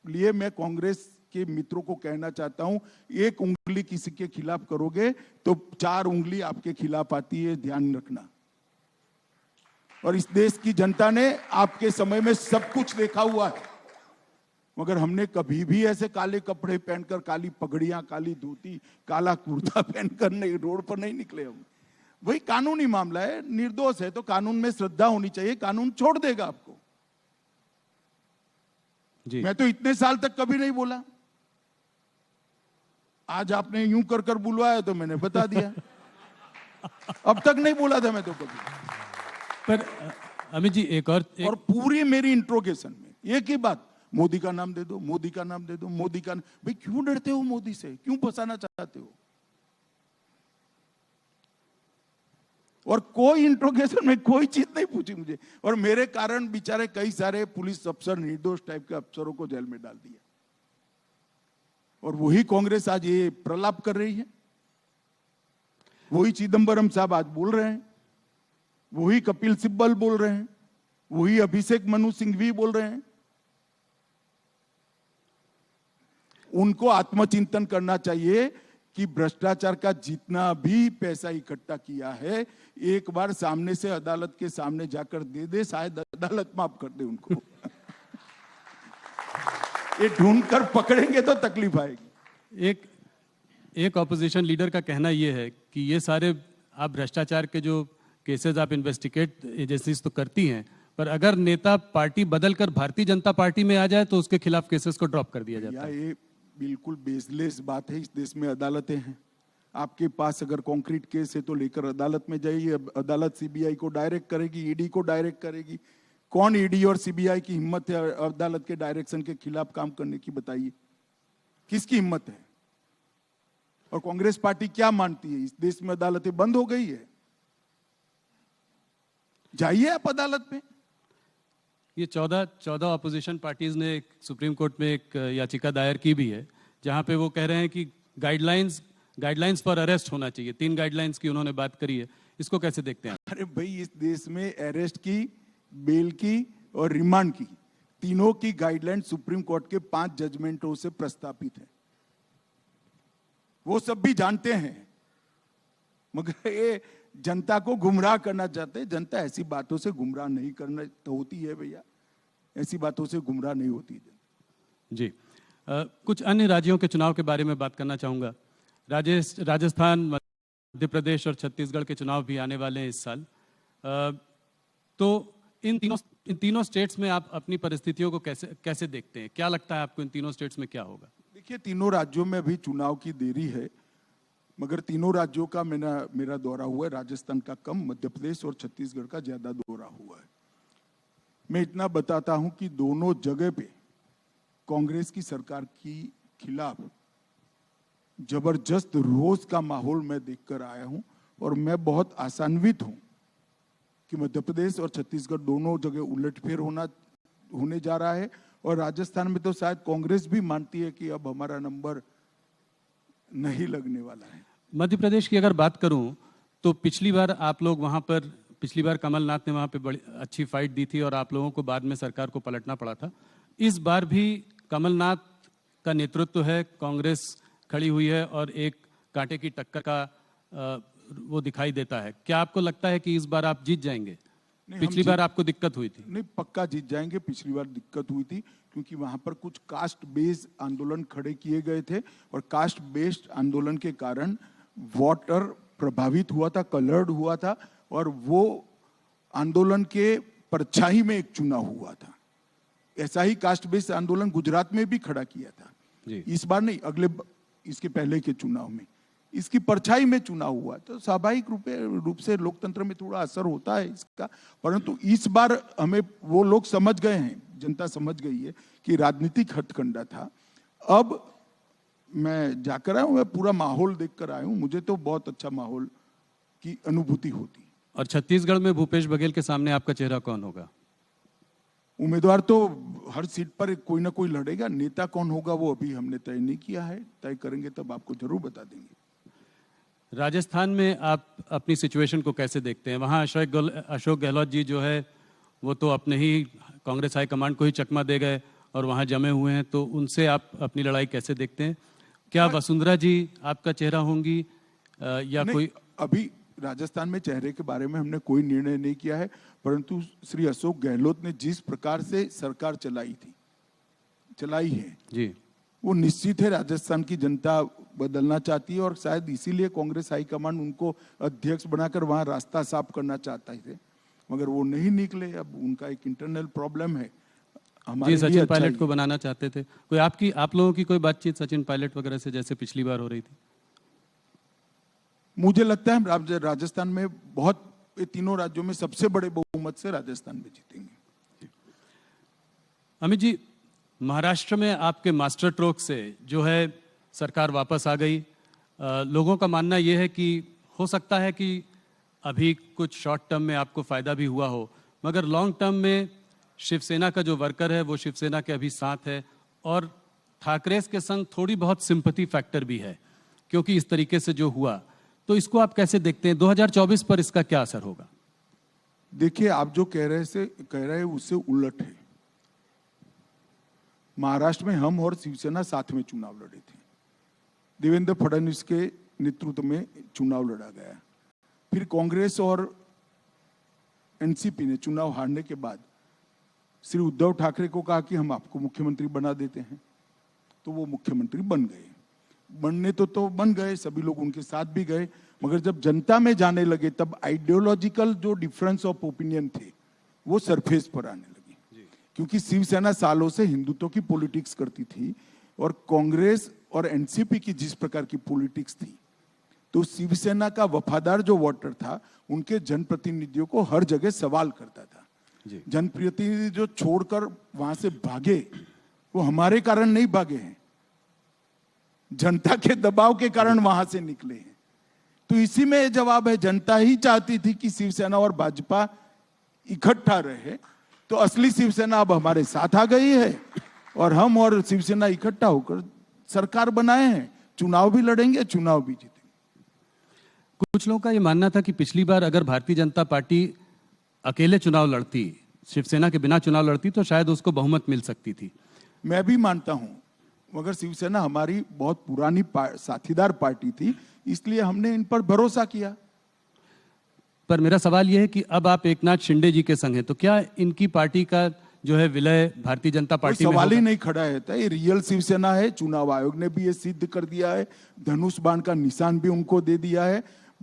लिए मैं कांग्रेस के मित्रों को कहना चाहता हूं, एक उंगली किसी के खिलाफ करोगे तो 4 उंगली आपके खिलाफ आती है, ध्यान रखना। और इस देश की जनता ने आपके समय में सब कुछ देखा हुआ है, मगर हमने कभी भी ऐसे काले कपड़े पहनकर, काली पगड़ियां, काली धोती, काला कुर्ता पहनकर नहीं, रोड पर नहीं निकले हम। वही कानूनी मामला है, निर्दोष है तो कानून में श्रद्धा होनी चाहिए, कानून छोड़ देगा आपको जी। मैं तो इतने साल तक कभी नहीं बोला, आज आपने यूं कर बुलवाया तो मैंने बता दिया। अब तक नहीं बोला था मैं तो कभी। पर अमित जी और पूरी मेरी इंट्रोगेशन में एक ही बात, मोदी का नाम दे दो, मोदी का नाम दे दो, मोदी का भाई क्यों डरते हो मोदी से, क्यों फंसाना चाहते हो? और कोई इंट्रोगेशन में कोई चीज नहीं पूछी मुझे, और मेरे कारण बेचारे कई सारे पुलिस अफसर, निर्दोष टाइप के अफसरों को जेल में डाल दिया। और वही कांग्रेस आज ये प्रलाप कर रही है, वही चिदंबरम साहब आज बोल रहे हैं, वही कपिल सिब्बल बोल रहे हैं, वही अभिषेक मनु सिंघवी बोल रहे हैं। उनको आत्मचिंतन करना चाहिए कि भ्रष्टाचार का जितना भी पैसा इकट्ठा किया है, एक बार सामने से अदालत के सामने जाकर दे दे, शायद अदालत माफ कर दे उनको। ये ढूंढ कर पकड़ेंगे तो तकलीफ आएगी। एक ऑपोजिशन लीडर का कहना यह है कि ये सारे आप भ्रष्टाचार के जो केसेस आप इन्वेस्टिगेट एजेंसीज तो करती हैं, पर अगर नेता पार्टी बदलकर भारतीय जनता पार्टी में आ जाए तो उसके खिलाफ केसेस को ड्रॉप कर दिया जाता है। ये बिल्कुल बेसलेस बात है। इस देश में अदालतें हैं, आपके पास अगर कॉन्क्रीट केस है तो लेकर अदालत में जाइए, अदालत सीबीआई को डायरेक्ट करेगी, ईडी को डायरेक्ट करेगी। कौन ईडी और सीबीआई की हिम्मत है अदालत के डायरेक्शन के खिलाफ काम करने की, बताइए किसकी हिम्मत है? और कांग्रेस पार्टी क्या मानती है? इस देश में अदालतें बंद हो गई है, जाइए आप अदालत में। ये 14 ऑपोजिशन पार्टीज ने सुप्रीम कोर्ट में एक याचिका दायर की भी है, जहां पे वो कह रहे हैं कि गाइडलाइंस फॉर अरेस्ट होना चाहिए। 3 गाइडलाइंस की उन्होंने बात करी है, इसको कैसे देखते हैं? अरे भाई, इस देश में अरेस्ट की, बेल की और रिमांड की, तीनों की गाइडलाइन सुप्रीम कोर्ट के 5 जजमेंटों से प्रस्तावित है। वो सब भी जानते हैं, मगर ये जनता को गुमराह करना चाहते हैं। जनता ऐसी बातों से गुमराह नहीं करना तो होती है भैया, ऐसी बातों से गुमराह नहीं होती जनता। जी, कुछ अन्य राज्यों के चुनाव के बारे में बात करना चाहूँगा। राजस्थान, मध्य प्रदेश और छत्तीसगढ़ के चुनाव भी आने वाले हैं इस साल। तो इन तीनों स्टेट्स में आप अपनी परिस्थितियों को कैसे देखते हैं? क्या लगता है आपको इन तीनों स्टेट्स में क्या होगा? देखिए, तीनों राज्यों में अभी चुनाव की देरी है, मगर तीनों राज्यों का मेरा दौरा हुआ है। राजस्थान का कम, मध्य प्रदेश और छत्तीसगढ़ का ज्यादा दौरा हुआ है। मैं इतना बताता हूं कि दोनों जगह पे कांग्रेस की सरकार की खिलाफ जबरदस्त रोष का माहौल मैं देखकर आया हूं, और मैं बहुत आशान्वित हूं कि मध्य प्रदेश और छत्तीसगढ़ दोनों जगह उलटफेर होने जा रहा है। और राजस्थान में तो शायद कांग्रेस भी मानती है कि अब हमारा नंबर नहीं लगने वाला है। मध्य प्रदेश की अगर बात करूं तो पिछली बार कमलनाथ ने वहां पे बड़ी अच्छी फाइट दी थी और आप लोगों को बाद में सरकार को पलटना पड़ा था। इस बार भी कमलनाथ का नेतृत्व है, कांग्रेस खड़ी हुई है और एक कांटे की टक्कर का वो दिखाई देता है। क्या आपको लगता है कि इस बार आप जीत जाएंगे? पिछली बार आपको दिक्कत हुई थी। नहीं, पक्का जीत जाएंगे। पिछली बार दिक्कत हुई थी क्योंकि वहां पर कुछ कास्ट बेस्ड आंदोलन खड़े किए गए थे, और कास्ट बेस्ड आंदोलन के कारण वोटर प्रभावित हुआ था, कलर्ड हुआ था, और वो आंदोलन के परछाई में एक चुनाव हुआ था। ऐसा ही कास्ट बेस्ड आंदोलन गुजरात में भी खड़ा किया था जी। इस बार नहीं, इसके पहले के चुनाव में इसकी परछाई में चुनाव हुआ, तो स्वाभाविक रूप से लोकतंत्र में थोड़ा असर होता है इसका। परंतु इस बार हमें वो लोग समझ गए हैं, जनता समझ गई है कि राजनीतिक हथकंडा था। अब मैं जाकर आया हूं, मैं पूरा माहौल देखकर आया हूं, मुझे तो बहुत अच्छा माहौल की अनुभूति होती। और छत्तीसगढ़ में भूपेश बघेल के सामने आपका चेहरा कौन होगा? उम्मीदवार तो हर सीट पर कोई ना कोई लड़ेगा, नेता कौन होगा वो अभी हमने तय नहीं किया है, तय करेंगे तब आपको जरूर बता देंगे। राजस्थान में आप अपनी सिचुएशन को कैसे देखते हैं? वहाँ अशोक गहलोत जी जो है वो तो अपने ही कांग्रेस हाईकमांड को ही चकमा दे गए और वहाँ जमे हुए हैं, तो उनसे आप अपनी लड़ाई कैसे देखते हैं? क्या वसुंधरा जी आपका चेहरा होंगी या कोई? अभी राजस्थान में चेहरे के बारे में हमने कोई निर्णय नहीं किया है, परंतु श्री अशोक गहलोत ने जिस प्रकार से सरकार चलाई है जी, वो निश्चित है राजस्थान की जनता बदलना चाहती है, और शायद इसीलिए कांग्रेस हाईकमांड उनको अध्यक्ष बनाकर वहां रास्ता साफ करना चाहता थे, मगर वो नहीं निकले। अब उनका एक इंटरनल प्रॉब्लम है। हमारे जी, लिए सचिन अच्छा पायलट ही को है। बनाना चाहते थे। कोई आप लोगों की कोई बातचीत सचिन पायलट वगैरह से जैसे पिछली बार हो रही थी? मुझे लगता है राजस्थान में बहुत, ये तीनों राज्यों में सबसे बड़े बहुमत से राजस्थान में जीतेंगे। अमित जी, महाराष्ट्र में आपके मास्टर स्ट्रोक से जो है सरकार वापस आ गई। लोगों का मानना यह है कि हो सकता है कि अभी कुछ शॉर्ट टर्म में आपको फायदा भी हुआ हो, मगर लॉन्ग टर्म में शिवसेना का जो वर्कर है वो शिवसेना के अभी साथ है, और ठाकरेस के संग थोड़ी बहुत सिंपैथी फैक्टर भी है, क्योंकि इस तरीके से जो हुआ। तो इसको आप कैसे देखते हैं? 2024 पर इसका क्या असर होगा? देखिए, आप जो कह रहे हैं उससे उलट है। महाराष्ट्र में हम और शिवसेना साथ में चुनाव लड़े थे। देवेंद्र फडणवीस के नेतृत्व में चुनाव लड़ा गया। फिर कांग्रेस और एनसीपी ने चुनाव हारने के बाद श्री उद्धव ठाकरे को कहा कि हम आपको मुख्यमंत्री बना देते हैं, तो वो मुख्यमंत्री बन गए। बनने तो बन गए, सभी लोग उनके साथ भी गए, मगर जब जनता में जाने लगे तब आइडियोलॉजिकल जो डिफरेंस ऑफ ओपिनियन थे वो सरफेस पर आने लगे। क्योंकि शिवसेना सालों से हिंदुत्व की पॉलिटिक्स करती थी और कांग्रेस और एनसीपी की जिस प्रकार की पॉलिटिक्स थी, तो शिवसेना का वफादार जो वोटर था उनके जनप्रतिनिधियों को हर जगह सवाल करता था। जनप्रतिनिधि जो छोड़कर वहां से भागे, वो हमारे कारण नहीं भागे हैं, जनता के दबाव के कारण वहां से निकले हैं। तो इसी में जवाब है, जनता ही चाहती थी कि शिवसेना और भाजपा इकट्ठा रहे, तो असली शिवसेना अब हमारे साथ आ गई है और हम और शिवसेना इकट्ठा होकर सरकार बनाए हैं, चुनाव भी लड़ेंगे, चुनाव भी जीतेंगे। कुछ लोगों का ये मानना था कि पिछली बार अगर भारतीय जनता पार्टी अकेले चुनाव लड़ती, शिवसेना के बिना चुनाव लड़ती, तो शायद उसको बहुमत मिल सकती थी। मैं भी मानता हूं, मगर शिवसेना हमारी बहुत पुरानी साथीदार पार्टी थी, इसलिए हमने इन पर भरोसा किया। पर मेरा सवाल यह है कि अब आप एकनाथ शिंदे जी के संग हैं, तो क्या इनकी पार्टी का जो है विलय भारतीय जनता पार्टी में सवाल ही होगा? नहीं खड़ा है। ये रियल शिवसेना है, चुनाव आयोग ने भी ये सिद्ध कर दिया है, धनुष बाण का निशान भी उनको दे दिया है।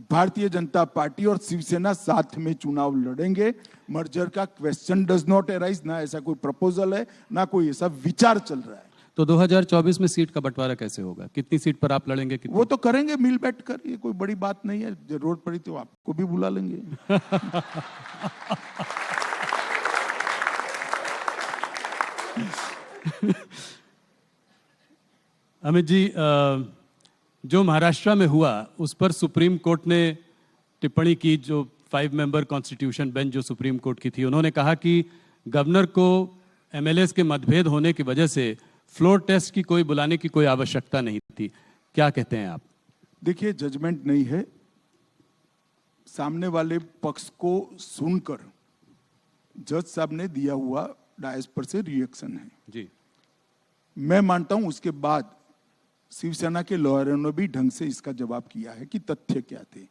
भारतीय जनता पार्टी और शिवसेना साथ में चुनाव लड़ेंगे। मर्जर का क्वेश्चन डज नॉट अराइज, ना ऐसा कोई प्रपोजल है, ना कोई ऐसा विचार चल रहा है। तो 2024 में सीट का बंटवारा कैसे होगा? कितनी सीट पर आप लड़ेंगे? कितनी? वो तो करेंगे मिल बैठ कर, ये कोई बड़ी बात नहीं है। जरूरत पड़ी तो आपको भी बुला लेंगे। अमित जी, जो महाराष्ट्र में हुआ उस पर सुप्रीम कोर्ट ने टिप्पणी की, जो 5 मेंबर कॉन्स्टिट्यूशन बेंच जो सुप्रीम कोर्ट की थी, उन्होंने कहा कि गवर्नर को एमएलएस के मतभेद होने की वजह से फ्लोर टेस्ट की कोई बुलाने की कोई आवश्यकता नहीं थी। क्या कहते हैं आप? देखिए, जजमेंट नहीं है, सामने वाले पक्ष को सुनकर जज साहब ने दिया हुआ डायस पर से रिएक्शन है जी। मैं मानता हूं उसके बाद शिवसेना के लॉयरों ने भी ढंग से इसका जवाब किया है कि तथ्य क्या थे।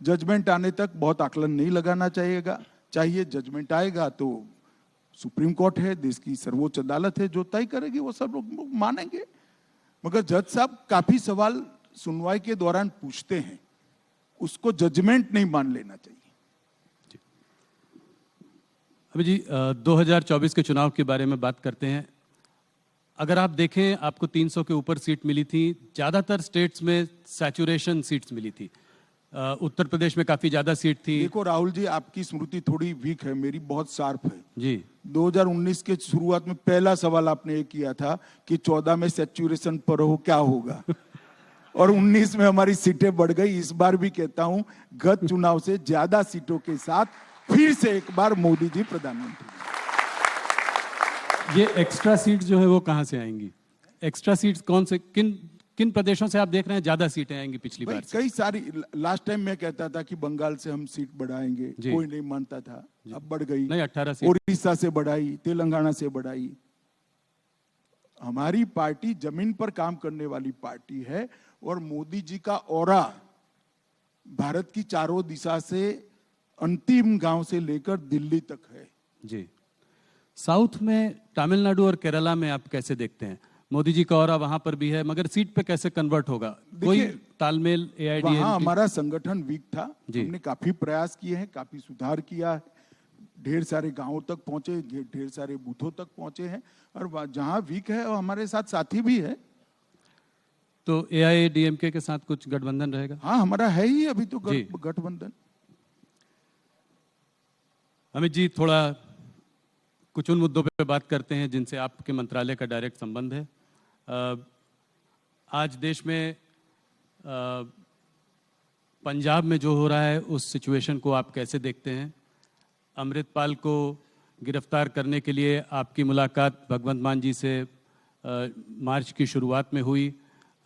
जजमेंट आने तक बहुत आकलन नहीं लगाना चाहिए। जजमेंट आएगा तो सुप्रीम कोर्ट है, देश की सर्वोच्च अदालत है, जो तय करेगी वो सब लोग मानेंगे। मगर जज साहब काफी सवाल सुनवाई के दौरान पूछते हैं, उसको जजमेंट नहीं मान लेना चाहिए। अभी जी, 2024 के चुनाव के बारे में बात करते हैं। अगर आप देखें, आपको 300 के ऊपर सीट मिली थी, ज्यादातर स्टेट्स में सैचुरेशन सीट्स मिली थी। उत्तर प्रदेश में काफी ज्यादा सीट थी। देखो राहुल जी, आपकी स्मृति थोड़ी वीक है, मेरी बहुत शार्प है जी। 2019 के शुरुआत में पहला सवाल आपने ये किया था कि 14 में सैचुरेशन पर हो क्या होगा और 19 में हमारी सीटें बढ़ गई। इस बार भी कहता हूं, गत चुनाव से ज्यादा सीटों के साथ फिर से एक बार मोदी जी प्रधानमंत्री। ये एक्स्ट्रा सीट जो है वो कहां से आएंगी? एक्स्ट्रा सीट्स कौन से, किन प्रदेशों से आप देख रहे हैं ज्यादा सीटें आएंगी पिछली बार से? कई सारी, लास्ट टाइम मैं कहता था कि बंगाल से हम सीट बढ़ाएंगे, कोई नहीं मानता था, अब बढ़ गई। नहीं, 18 सीट। उड़ीसा से बढ़ाई, तेलंगाना से बढ़ाई। हमारी पार्टी जमीन पर काम करने वाली पार्टी है और मोदी जी का ऑरा भारत की चारों दिशा से अंतिम गांव से लेकर दिल्ली तक है। जी। साउथ में तमिलनाडु और केरला में आप कैसे देखते हैं? मोदी जी का ऑरा वहां पर भी है, मगर सीट पे कैसे कन्वर्ट होगा? कोई तालमेल वहां हमारा संगठन वीक था, जी। हमने काफी प्रयास किए हैं, काफी सुधार किया है। ढेर सारे गांवों तक पहुंचे, ढेर सारे बूथों तक पहुंचे हैं, और जहां वीक है वो हमारे साथ साथी भी है। तो AIADMK के साथ कुछ गठबंधन रहेगा? हाँ, हमारा है ही अभी तो जी। गठबंधन। अमित जी, थोड़ा कुछ उन मुद्दों पे बात करते हैं जिनसे आपके मंत्रालय का डायरेक्ट संबंध है। आज देश में पंजाब में जो हो रहा है उस सिचुएशन को आप कैसे देखते हैं? अमृतपाल को गिरफ्तार करने के लिए आपकी मुलाकात भगवंत मान जी से मार्च की शुरुआत में हुई।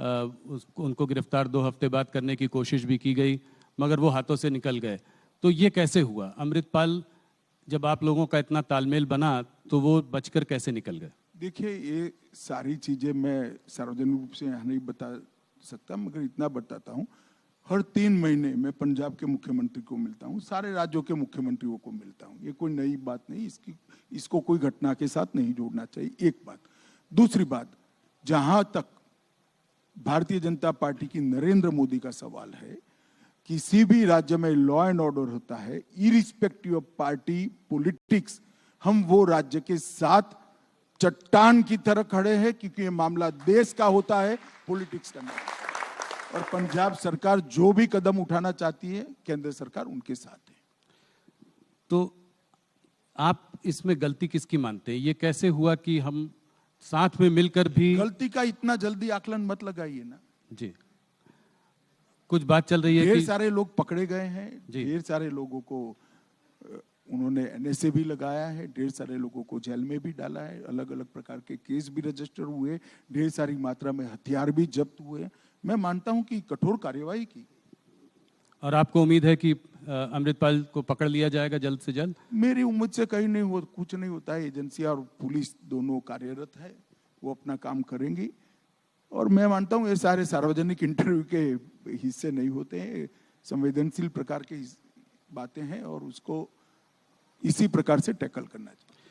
उनको गिरफ्तार 2 हफ्ते बाद करने की कोशिश भी की गई, मगर वो हाथों से निकल गए। तो ये कैसे हुआ? अमृतपाल, जब आप लोगों का इतना तालमेल बना तो वो बचकर कैसे निकल गए? देखिए, ये सारी चीजें मैं सार्वजनिक रूप से यहाँ नहीं बता सकता, मगर इतना बताता हूँ, हर 3 महीने मैं पंजाब के मुख्यमंत्री को मिलता हूँ, सारे राज्यों के मुख्यमंत्रियों को मिलता हूँ। ये कोई नई बात नहीं, इसको कोई घटना के साथ नहीं जोड़ना चाहिए, एक बात। दूसरी बात, जहां तक भारतीय जनता पार्टी की नरेंद्र मोदी का सवाल है, किसी भी राज्य में लॉ एंड ऑर्डर होता है, इरिस्पेक्टिव ऑफ पार्टी पॉलिटिक्स, हम वो राज्य के साथ चट्टान की तरह खड़े हैं, क्योंकि ये मामला देश का होता है, पॉलिटिक्स का नहीं। और पंजाब सरकार जो भी कदम उठाना चाहती है, केंद्र सरकार उनके साथ है। तो आप इसमें गलती किसकी मानते हैं? ये कैसे हुआ कि हम साथ में मिलकर भी? गलती का इतना जल्दी आकलन मत लगाइए ना जी। कुछ बात चल रही है ढेर कि सारे लोग पकड़े गए हैं, जी। ढेर सारे लोगों को उन्होंने NSA भी लगाया है, ढेर सारे लोगों को जेल में भी डाला है, अलग अलग प्रकार के केस भी रजिस्टर हुए, ढेर सारी मात्रा में हथियार भी जब्त हुए। मैं मानता हूं कि कठोर कार्यवाही की। और आपको उम्मीद है कि अमृतपाल को पकड़ लिया जाएगा जल्द से जल्द? मेरी उम्मीद से कहीं नहीं हो, कुछ नहीं होता है। एजेंसी और पुलिस दोनों कार्यरत है, वो अपना काम करेंगी। और मैं मानता हूं ये सारे सार्वजनिक इंटरव्यू के हिस्से नहीं होते हैं, संवेदनशील प्रकार की बातें हैं, और उसको इसी प्रकार से टैकल करना चाहिए।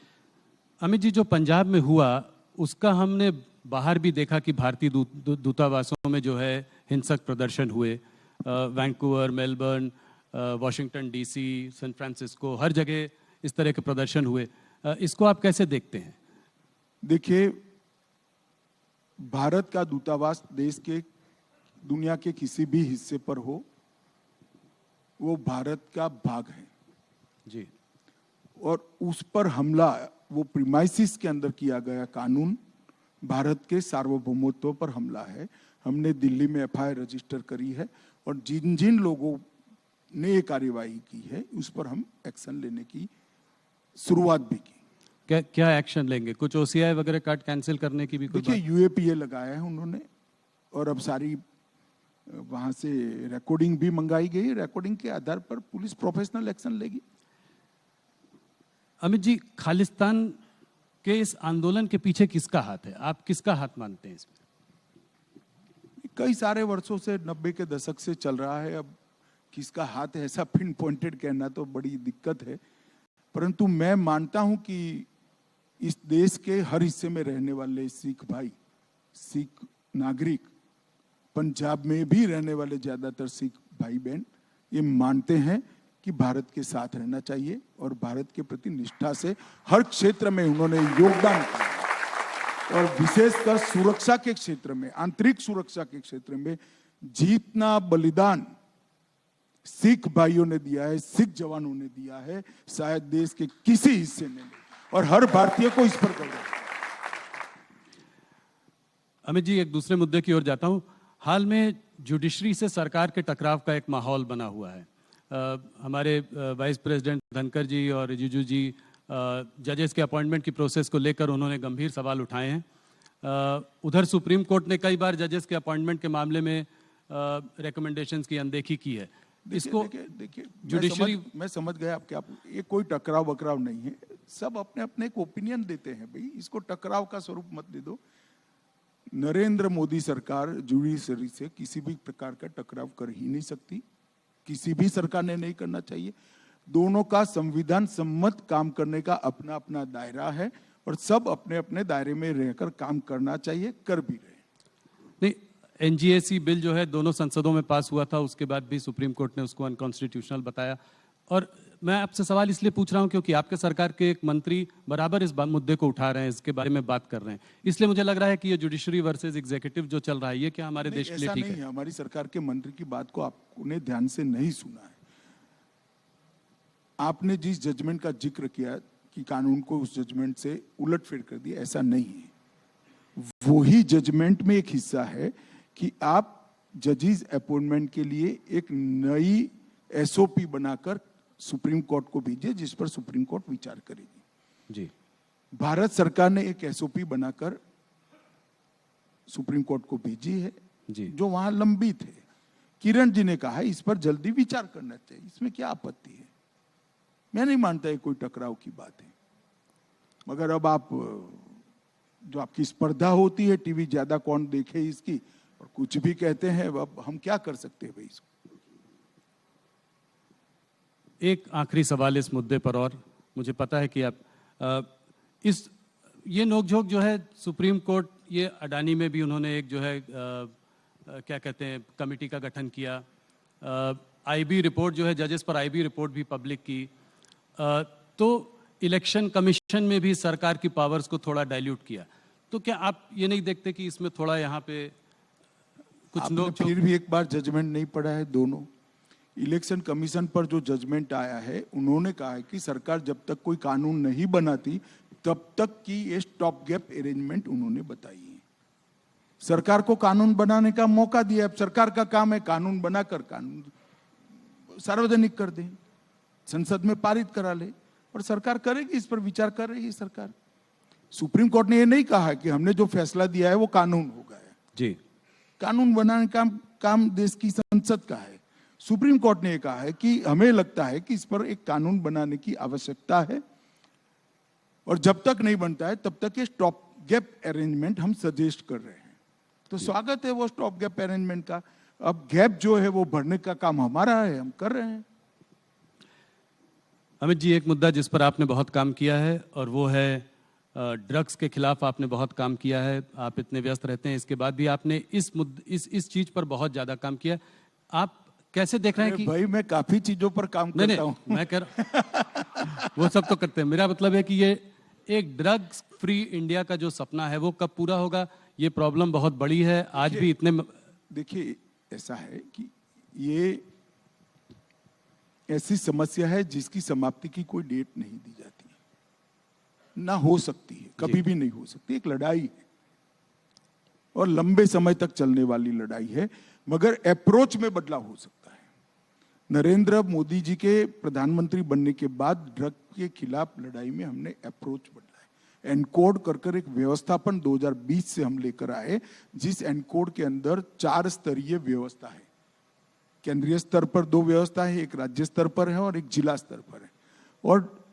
अमित जी, जो पंजाब में हुआ उसका हमने बाहर भी देखा कि भारतीय दूतावासों में जो है हिंसक प्रदर्शन हुए। Vancouver, Melbourne, Washington DC, San Francisco, हर जगह इस तरह के प्रदर्शन हुए। इसको आप कैसे देखते हैं? देखिए, भारत का दूतावास देश के दुनिया के किसी भी हिस्से पर हो, वो भारत का भाग है जी। और उस पर हमला वो प्रीमाइसिस के अंदर किया गया कानून भारत के सार्वभौमत्व पर हमला है। हमने दिल्ली में FIR रजिस्टर करी है, और जिन जिन लोगों ने ये कार्यवाही की है उस पर हम एक्शन लेने की शुरुआत भी की। क्या एक्शन लेंगे? कुछ OCI वगैरह कार्ड कैंसिल करने की भी कोई देखिए, UAPA लगाया है उन्होंने, और अब सारी वहां से रिकॉर्डिंग भी मंगाई गई। रिकॉर्डिंग के आधार पर पुलिस प्रोफेशनल एक्शन लेगी। अमित जी, खालिस्तान के इस आंदोलन के पीछे किसका हाथ है? आप किसका हाथ मानते हैं इसमें? कई सारे वर्षों से 90 के दशक से चल रहा है। अब किसका हाथ है ऐसा पिन पॉइंटेड कहना तो बड़ी दिक्कत है, परंतु मैं मानता हूं कि इस देश के हर हिस्से में रहने वाले सिख भाई, सिख नागरिक, पंजाब में भी रहने वाले ज्यादातर सिख भाई बहन ये मानते हैं कि भारत के साथ रहना चाहिए, और भारत के प्रति निष्ठा से हर क्षेत्र में उन्होंने योगदान किया, और विशेषकर सुरक्षा के क्षेत्र में, आंतरिक सुरक्षा के क्षेत्र में जितना बलिदान सिख भाइयों ने दिया है, सिख जवानों ने दिया है, शायद देश के किसी हिस्से ने नहीं, और हर भारतीय को इस पर गर्व है। अमित जी, एक दूसरे मुद्दे की ओर जाता हूं। हाल में जुडिशरी से सरकार के टकराव का एक माहौल बना हुआ है। हमारे वाइस प्रेसिडेंट धनखड़ जी और रिजिजू जी जजेस के अपॉइंटमेंट की प्रोसेस को लेकर उन्होंने गंभीर सवाल उठाए हैं। उधर सुप्रीम कोर्ट ने कई बार जजेस के अपॉइंटमेंट के मामले में रिकमेंडेशंस की अनदेखी की है। इसको देखिए, जुडिशरी, मैं समझ गया आपके, आप ये कोई टकराव वकराव नहीं है, सब अपने अपने एक ओपिनियन देते हैं भाई, इसको टकराव का स्वरूप मत दे दो। नरेंद्र मोदी सरकार जुडिशरी से किसी भी प्रकार का टकराव कर ही नहीं सकती, किसी भी सरकार ने नहीं करना चाहिए। दोनों का संविधान सम्मत काम करने का अपना अपना दायरा है, और सब अपने अपने दायरे में रहकर काम करना चाहिए, कर भी रहे। नहीं, NGAC बिल जो है दोनों संसदों में पास हुआ था, उसके बाद भी सुप्रीम कोर्ट ने उसको अनकॉन्स्टिट्यूशनल बताया, और मैं आपसे सवाल इसलिए पूछ रहा हूं क्योंकि आपके सरकार के एक मंत्री बराबर इस मुद्दे को उठा रहे हैं, इसके बारे में बात कर रहे हैं, इसलिए मुझे लग रहा है कि ये जुडिशरी वर्सेस एग्जीक्यूटिव जो चल रहा है ये क्या हमारे देश के लिए ऐसा ठीक नहीं है? है। हमारी सरकार के मंत्री की बात को आपने ध्यान से नहीं सुना है। आपने जिस जजमेंट का जिक्र किया कि कानून को उस जजमेंट से उलटफेर कर दिया, ऐसा नहीं है। वही जजमेंट में एक हिस्सा है कि आप जजेस अपॉइंटमेंट के लिए एक नई एसओपी बनाकर सुप्रीम कोर्ट को भेजिए, जिस पर सुप्रीम कोर्ट विचार करेगी। जी, भारत सरकार ने एक एसओपी बनाकर सुप्रीम कोर्ट को भेजी है, जी, जो वहां लंबित है। किरण जी ने कहा इस पर जल्दी विचार करना चाहिए, इसमें क्या आपत्ति है? मैं नहीं मानता ये कोई टकराव की बात है। मगर अब आप जो आपकी स्पर्धा होती है, टीवी ज्यादा कौन देखे इसकी, और कुछ भी कहते हैं, अब हम क्या कर सकते हैं भाई इसको। एक आखिरी सवाल इस मुद्दे पर, और मुझे पता है कि आप ये नोकझोंक जो है सुप्रीम कोर्ट, ये अडानी में भी उन्होंने एक जो है क्या कहते हैं कमेटी का गठन किया, आईबी रिपोर्ट जो है जजेस पर आईबी रिपोर्ट भी पब्लिक की, तो इलेक्शन कमीशन में भी सरकार की पावर्स को थोड़ा डाइल्यूट किया। तो क्या आप ये नहीं देखते कि इसमें थोड़ा यहाँ पे कुछ आपने फिर भी एक बार जजमेंट नहीं पढ़ा है? दोनों इलेक्शन कमीशन पर जो जजमेंट आया है, उन्होंने कहा है कि सरकार जब तक कोई कानून नहीं बनाती तब तक की ये स्टॉप गैप अरेंजमेंट उन्होंने बताई है। सरकार को कानून बनाने का मौका दिया। अब सरकार का काम है कानून बनाकर कानून सार्वजनिक कर दे, संसद में पारित करा ले, और सरकार करेगी, इस पर विचार कर रही है सरकार। सुप्रीम कोर्ट ने ये नहीं कहा कि हमने जो फैसला दिया है वो कानून हो गया है। जी, कानून बनाने का काम देश की संसद का है। सुप्रीम कोर्ट ने कहा है कि हमें लगता है कि इस पर एक कानून बनाने की आवश्यकता है, और जब तक नहीं बनता है तब तक ये स्टॉप गैप अरेंजमेंट हम सजेस्ट कर रहे हैं। तो स्वागत है वो स्टॉप गैप अरेंजमेंट का। अब गैप जो है वो भरने का काम हमारा है, हम कर रहे हैं। अमित जी, एक मुद्दा जिस पर आपने बहुत काम किया है और वो है ड्रग्स के खिलाफ आपने बहुत काम किया है। आप इतने व्यस्त रहते हैं, इसके बाद भी आपने इस चीज पर बहुत ज्यादा काम किया। आप कैसे देख रहे हैं कि भाई मैं काफी चीजों पर काम करता हूं। मैं कह रहा वो सब तो करते हैं, मेरा मतलब है कि ये एक ड्रग्स फ्री इंडिया का जो सपना है वो कब पूरा होगा? ये प्रॉब्लम बहुत बड़ी है आज भी इतने। देखिए ऐसा है कि ये ऐसी समस्या है जिसकी समाप्ति की कोई डेट नहीं दी जाती है, ना हो सकती है, कभी भी नहीं हो सकती। एक लड़ाई है और लंबे समय तक चलने वाली लड़ाई है, मगर अप्रोच में बदलाव हो सकता है। नरेंद्र मोदी जी के प्रधानमंत्री बनने के बाद ड्रग के खिलाफ लड़ाई में हमने अप्रोच बदला है। एनकोड कर एक व्यवस्थापन 2020 से हम लेकर आए, जिस एनकोड के अंदर 4 स्तरीय व्यवस्था है। केंद्रीय स्तर पर 2 व्यवस्था है, एक राज्य स्तर पर है और एक जिला स्तर पर है। और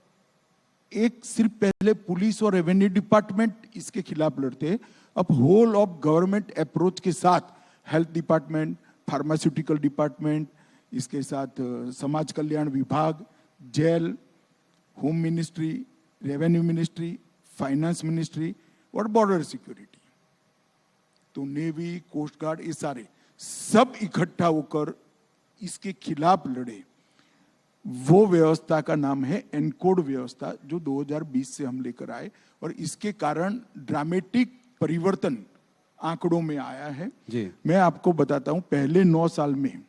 एक सिर्फ पहले पुलिस और रेवेन्यू डिपार्टमेंट इसके खिलाफ लड़ते, अब होल ऑफ गवर्नमेंट अप्रोच के साथ हेल्थ डिपार्टमेंट, फार्मास्यूटिकल डिपार्टमेंट, इसके साथ समाज कल्याण विभाग, jail, home ministry, revenue ministry, finance ministry और बॉर्डर सिक्योरिटी, तो नेवी, कोस्ट गार्ड, ये सारे सब इकट्ठा होकर इसके खिलाफ लड़े। वो व्यवस्था का नाम है एनकोड व्यवस्था, जो 2020 से हम लेकर आए, और इसके कारण ड्रामेटिक परिवर्तन आंकड़ों में आया है जी। मैं आपको बताता हूं, पहले 9 साल में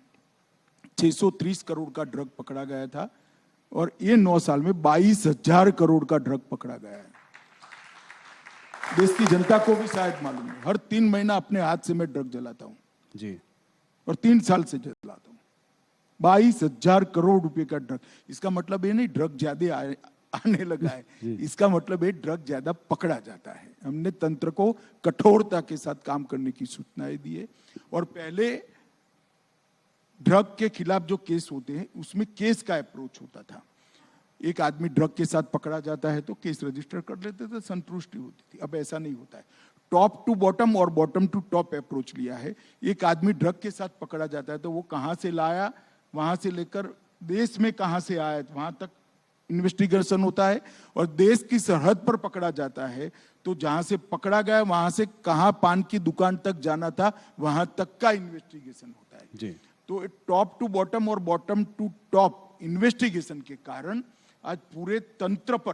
630 करोड़ का ड्रग पकड़ा गया था, और ये 9 साल में 22,000 करोड़ का ड्रग पकड़ा गया है। देश की जनता को भी शायद मालूम है, हर 3 महीना अपने हाथ से मैं ड्रग जलाता हूं जी, और 3 साल से जलाता हूं। 22,000 करोड़ रुपए का ड्रग। इसका मतलब ये नहीं ड्रग ज्यादा आने लगा है, इसका मतलब है ड्रग ज्यादा पकड़ा जाता है। हमने तंत्र को कठोरता के साथ काम करने की सूचनाएं दी है, और पहले ड्रग के खिलाफ जो केस होते हैं उसमें केस का अप्रोच होता था। एक आदमी ड्रग के साथ पकड़ा जाता है तो केस रजिस्टर कर लेते थे, संतुष्टि होती थी। अब ऐसा नहीं होता है, टॉप टू बॉटम और बॉटम टू टॉप अप्रोच लिया है। एक आदमी ड्रग के साथ पकड़ा जाता है तो वो कहां से लाया, वहां से लेकर देश में कहां से आया, वहां तक इन्वेस्टिगेशन होता है, और देश की सरहद पर पकड़ा जाता है तो जहां से पकड़ा गया वहां से कहां पान की दुकान तक जाना था वहां तक का इन्वेस्टिगेशन होता है जी। तो टॉप टू बॉटम और बॉटम टू टॉप इन्वेस्टिगेशन के कारण आज पूरे तंत्र पर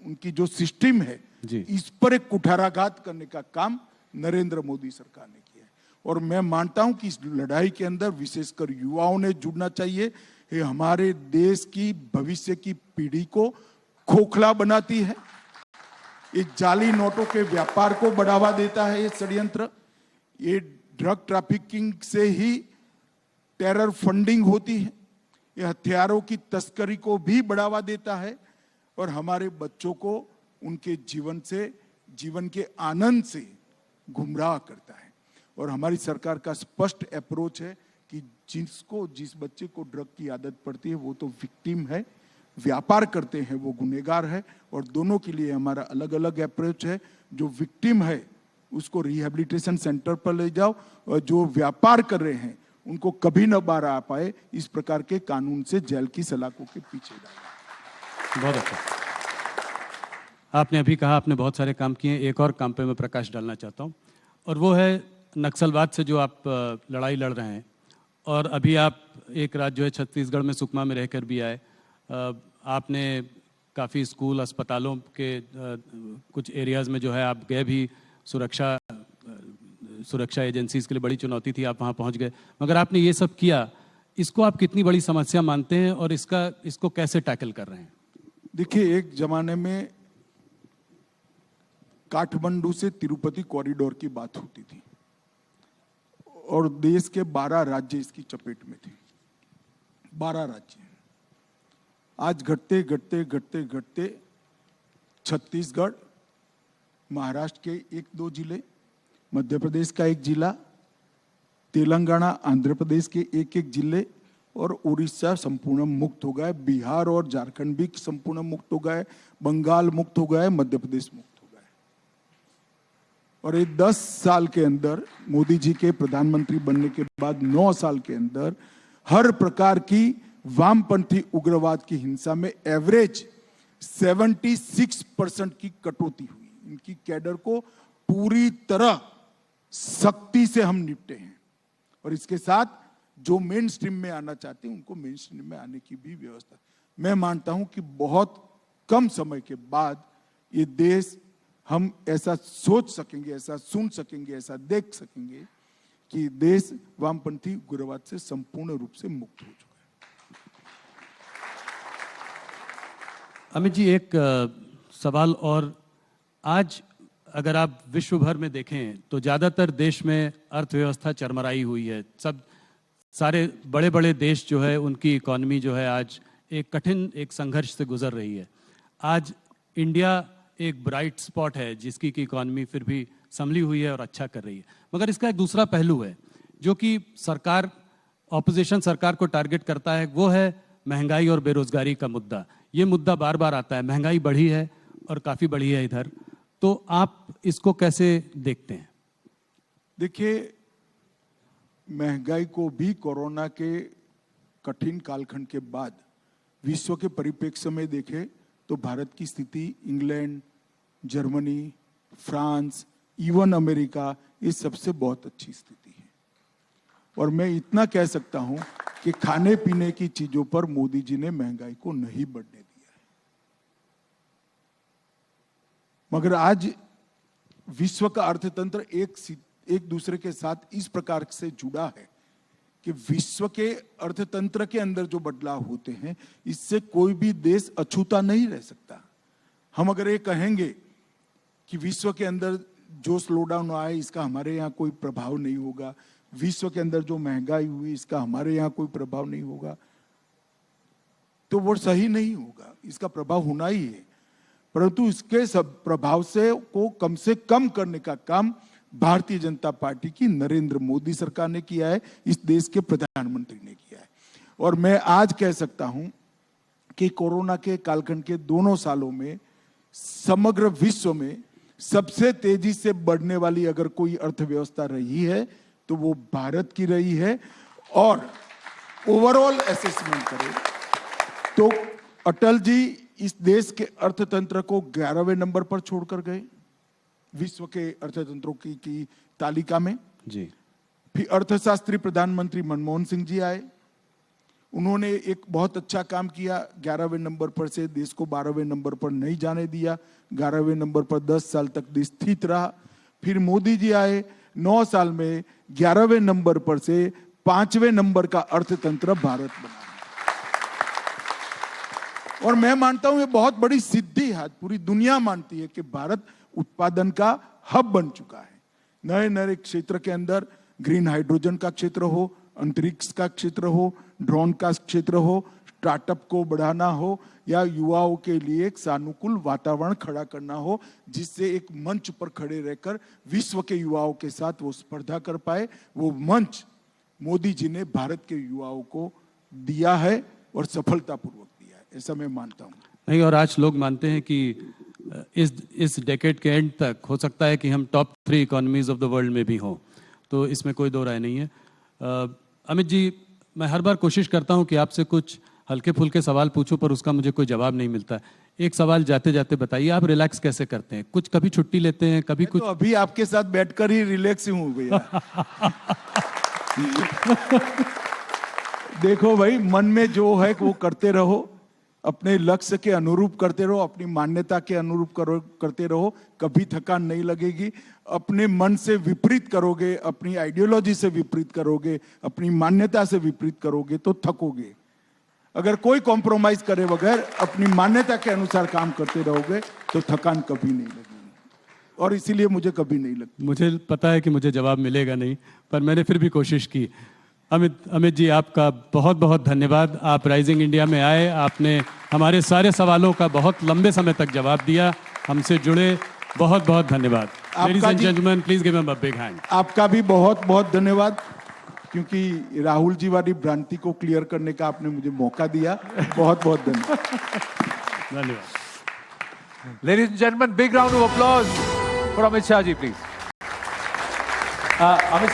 उनकी जो सिस्टम है जी। इस पर एक कुठाराघात करने का काम नरेंद्र मोदी सरकार ने किया है और मैं मानता हूं कि इस लड़ाई के अंदर विशेषकर युवाओं ने जुड़ना चाहिए। ये हमारे देश की भविष्य की पीढ़ी को खोखला बनाती है, ये जाली नोटों के व्यापार को बढ़ावा देता है, ये षड्यंत्र, ये ड्रग ट्रैफिकिंग से ही टेरर फंडिंग होती है, ये हथियारों की तस्करी को भी बढ़ावा देता है और हमारे बच्चों को उनके जीवन के आनंद से गुमराह करता है। और हमारी सरकार का स्पष्ट अप्रोच है कि जिस बच्चे को ड्रग की आदत पड़ती है वो तो विक्टिम है, व्यापार करते हैं वो गुनहगार है और दोनों के लिए हमारा अलग अलग अप्रोच है। जो विक्टिम है उसको रिहैबिलिटेशन सेंटर पर ले जाओ और जो व्यापार कर रहे हैं उनको कभी न बाहर आ पाए इस प्रकार के कानून से जेल की सलाखों के पीछे डालो। बहुत अच्छा। आपने अभी कहा आपने बहुत सारे काम किए, एक और काम पे मैं प्रकाश डालना चाहता हूँ और वो है नक्सलवाद से जो आप लड़ाई लड़ रहे हैं और अभी आप एक राज्य जो है छत्तीसगढ़ में सुकमा में रहकर भी आए। आपने काफ़ी स्कूल अस्पतालों के कुछ एरियाज़ में जो है आप गए भी, सुरक्षा एजेंसीज के लिए बड़ी चुनौती थी, आप वहाँ पहुँच गए, मगर आपने ये सब किया, इसको आप कितनी बड़ी समस्या मानते हैं और इसको कैसे टैकल कर रहे हैं? देखिए, एक जमाने में काठमांडू से तिरुपति कॉरिडोर की बात होती थी और देश के 12 राज्य इसकी चपेट में थे। 12 राज्य आज घटते घटते घटते घटते छत्तीसगढ़, महाराष्ट्र के 1-2 जिले, मध्य प्रदेश का 1 जिला, तेलंगाना, आंध्र प्रदेश के 1-1 जिले और उड़ीसा संपूर्ण मुक्त हो गए, बिहार और झारखंड भी संपूर्ण मुक्त हो गए, बंगाल मुक्त हो गए, मध्य प्रदेश मुक्त हो गए। और ये 10 साल के अंदर, मोदी जी के प्रधानमंत्री बनने के बाद 9 साल के अंदर हर प्रकार की वामपंथी उग्रवाद की हिंसा में एवरेज 76% की कटौती हुई। इनकी कैडर को पूरी तरह सख्ती से हम निपटे हैं और इसके साथ जो मेन स्ट्रीम में आना चाहते हैं उनको मेन स्ट्रीम में आने की भी व्यवस्था। मैं मानता हूं कि बहुत कम समय के बाद ये देश हम ऐसा सोच सकेंगे, ऐसा सुन सकेंगे, ऐसा देख सकेंगे कि देश वामपंथी उग्रवाद से संपूर्ण रूप से मुक्त हो चुका है। अमित जी, एक सवाल और, आज अगर आप विश्व भर में देखें तो ज़्यादातर देश में अर्थव्यवस्था चरमराई हुई है। सारे बड़े बड़े देश जो है उनकी इकॉनमी जो है आज एक कठिन संघर्ष से गुजर रही है। आज इंडिया एक ब्राइट स्पॉट है जिसकी की इकॉनमी फिर भी संभली हुई है और अच्छा कर रही है, मगर इसका एक दूसरा पहलू है जो कि ऑपोजिशन सरकार को टारगेट करता है, वो है महंगाई और बेरोजगारी का मुद्दा। ये मुद्दा बार बार आता है, महंगाई बढ़ी है और काफ़ी बढ़ी है इधर, तो आप इसको कैसे देखते हैं? देखिए, महंगाई को भी कोरोना के कठिन कालखंड के बाद विश्व के परिप्रेक्ष्य में देखें तो भारत की स्थिति England, Germany, France, even America, इस सबसे बहुत अच्छी स्थिति है। और मैं इतना कह सकता हूं कि खाने पीने की चीजों पर मोदी जी ने महंगाई को नहीं बढ़ने दिया है। मगर आज विश्व का अर्थतंत्र एक दूसरे के साथ इस प्रकार से जुड़ा है कि विश्व के अर्थतंत्र के अंदर जो बदलाव होते हैं इससे कोई भी देश अछूता नहीं रह सकता। हम अगर ये कहेंगे कि विश्व के अंदर जो स्लोडाउन आए इसका हमारे यहाँ कोई प्रभाव नहीं होगा, विश्व के अंदर जो महंगाई हुई इसका हमारे यहाँ कोई प्रभाव नहीं होगा, तो वो सही नहीं होगा। इसका प्रभाव होना ही है, परंतु इसके सब प्रभाव को कम कम करने का काम भारतीय जनता पार्टी की नरेंद्र मोदी सरकार ने किया है, इस देश के प्रधानमंत्री ने किया है। और मैं आज कह सकता हूं कि कोरोना के कालखंड के दोनों सालों में समग्र विश्व में सबसे तेजी से बढ़ने वाली अगर कोई अर्थव्यवस्था रही है तो वो भारत की रही है। और ओवरऑल असेसमेंट करें तो अटल जी इस देश के अर्थतंत्र को 11वें नंबर पर छोड़कर गए। विश्व के अर्थतंत्रों की तालिका में। जी। फिर अर्थशास्त्री प्रधानमंत्री मनमोहन सिंह जी आए, उन्होंने एक बहुत अच्छा काम किया, 11वें नंबर पर से देश को 12वें नंबर पर नहीं जाने दिया, 11वें नंबर पर 10 साल तक देश स्थित रहा। फिर मोदी जी आए, 9 साल में 11वें नंबर पर से 5वें नंबर का अर्थतंत्र भारत बना। और मैं मानता हूं ये बहुत बड़ी सिद्धि है, पूरी दुनिया मानती है कि भारत उत्पादन का हब बन चुका है। नए नए क्षेत्र के अंदर ग्रीन हाइड्रोजन का क्षेत्र हो, अंतरिक्ष का क्षेत्र हो, ड्रोन का क्षेत्र हो, स्टार्टअप को बढ़ाना हो, या युवाओं के लिए एक सानुकूल वातावरण खड़ा करना हो, जिससे एक मंच पर खड़े रहकर विश्व के युवाओं के साथ वो स्पर्धा कर पाए, वो मंच मोदी जी ने भारत के युवाओं को दिया है और सफलतापूर्वक दिया है, ऐसा मैं मानता हूँ। नहीं, और आज लोग मानते हैं कि इस डेकेड के एंड तक हो सकता है कि हम top 3 economies of the world में भी हों, तो इसमें कोई दो राय नहीं है। अमित जी, मैं हर बार कोशिश करता हूं कि आपसे कुछ हल्के फुल्के सवाल पूछूं, पर उसका मुझे कोई जवाब नहीं मिलता। एक सवाल जाते जाते बताइए, आप रिलैक्स कैसे करते हैं? कुछ कभी छुट्टी लेते हैं, कभी कुछ? तो अभी आपके साथ बैठकर ही रिलैक्स हूं भैया। देखो भाई, मन में जो है वो करते रहो, अपने लक्ष्य के अनुरूप करते रहो, अपनी मान्यता के अनुरूप करते रहो, कभी थकान नहीं लगेगी। अपने मन से विपरीत करोगे, अपनी आइडियोलॉजी से विपरीत करोगे, अपनी मान्यता से विपरीत करोगे तो थकोगे। अगर कोई कॉम्प्रोमाइज करे बगैर अपनी मान्यता के अनुसार काम करते रहोगे तो थकान कभी नहीं लगेगी, और इसीलिए मुझे कभी नहीं लगती। मुझे पता है कि मुझे जवाब मिलेगा नहीं, पर मैंने फिर भी कोशिश की। अमित जी, आपका बहुत बहुत धन्यवाद। आप राइजिंग इंडिया में आए, आपने हमारे सारे सवालों का बहुत लंबे समय तक जवाब दिया, हमसे जुड़े, बहुत बहुत धन्यवाद। Ladies and gentleman, please give him a big hand. आपका भी बहुत बहुत धन्यवाद, क्योंकि राहुल जी वाली भ्रांति को क्लियर करने का आपने मुझे मौका दिया। बहुत बहुत धन्यवाद। धन्यवाद। Ladies and gentlemen, big round of applause for Amit Shah ji, please. Amit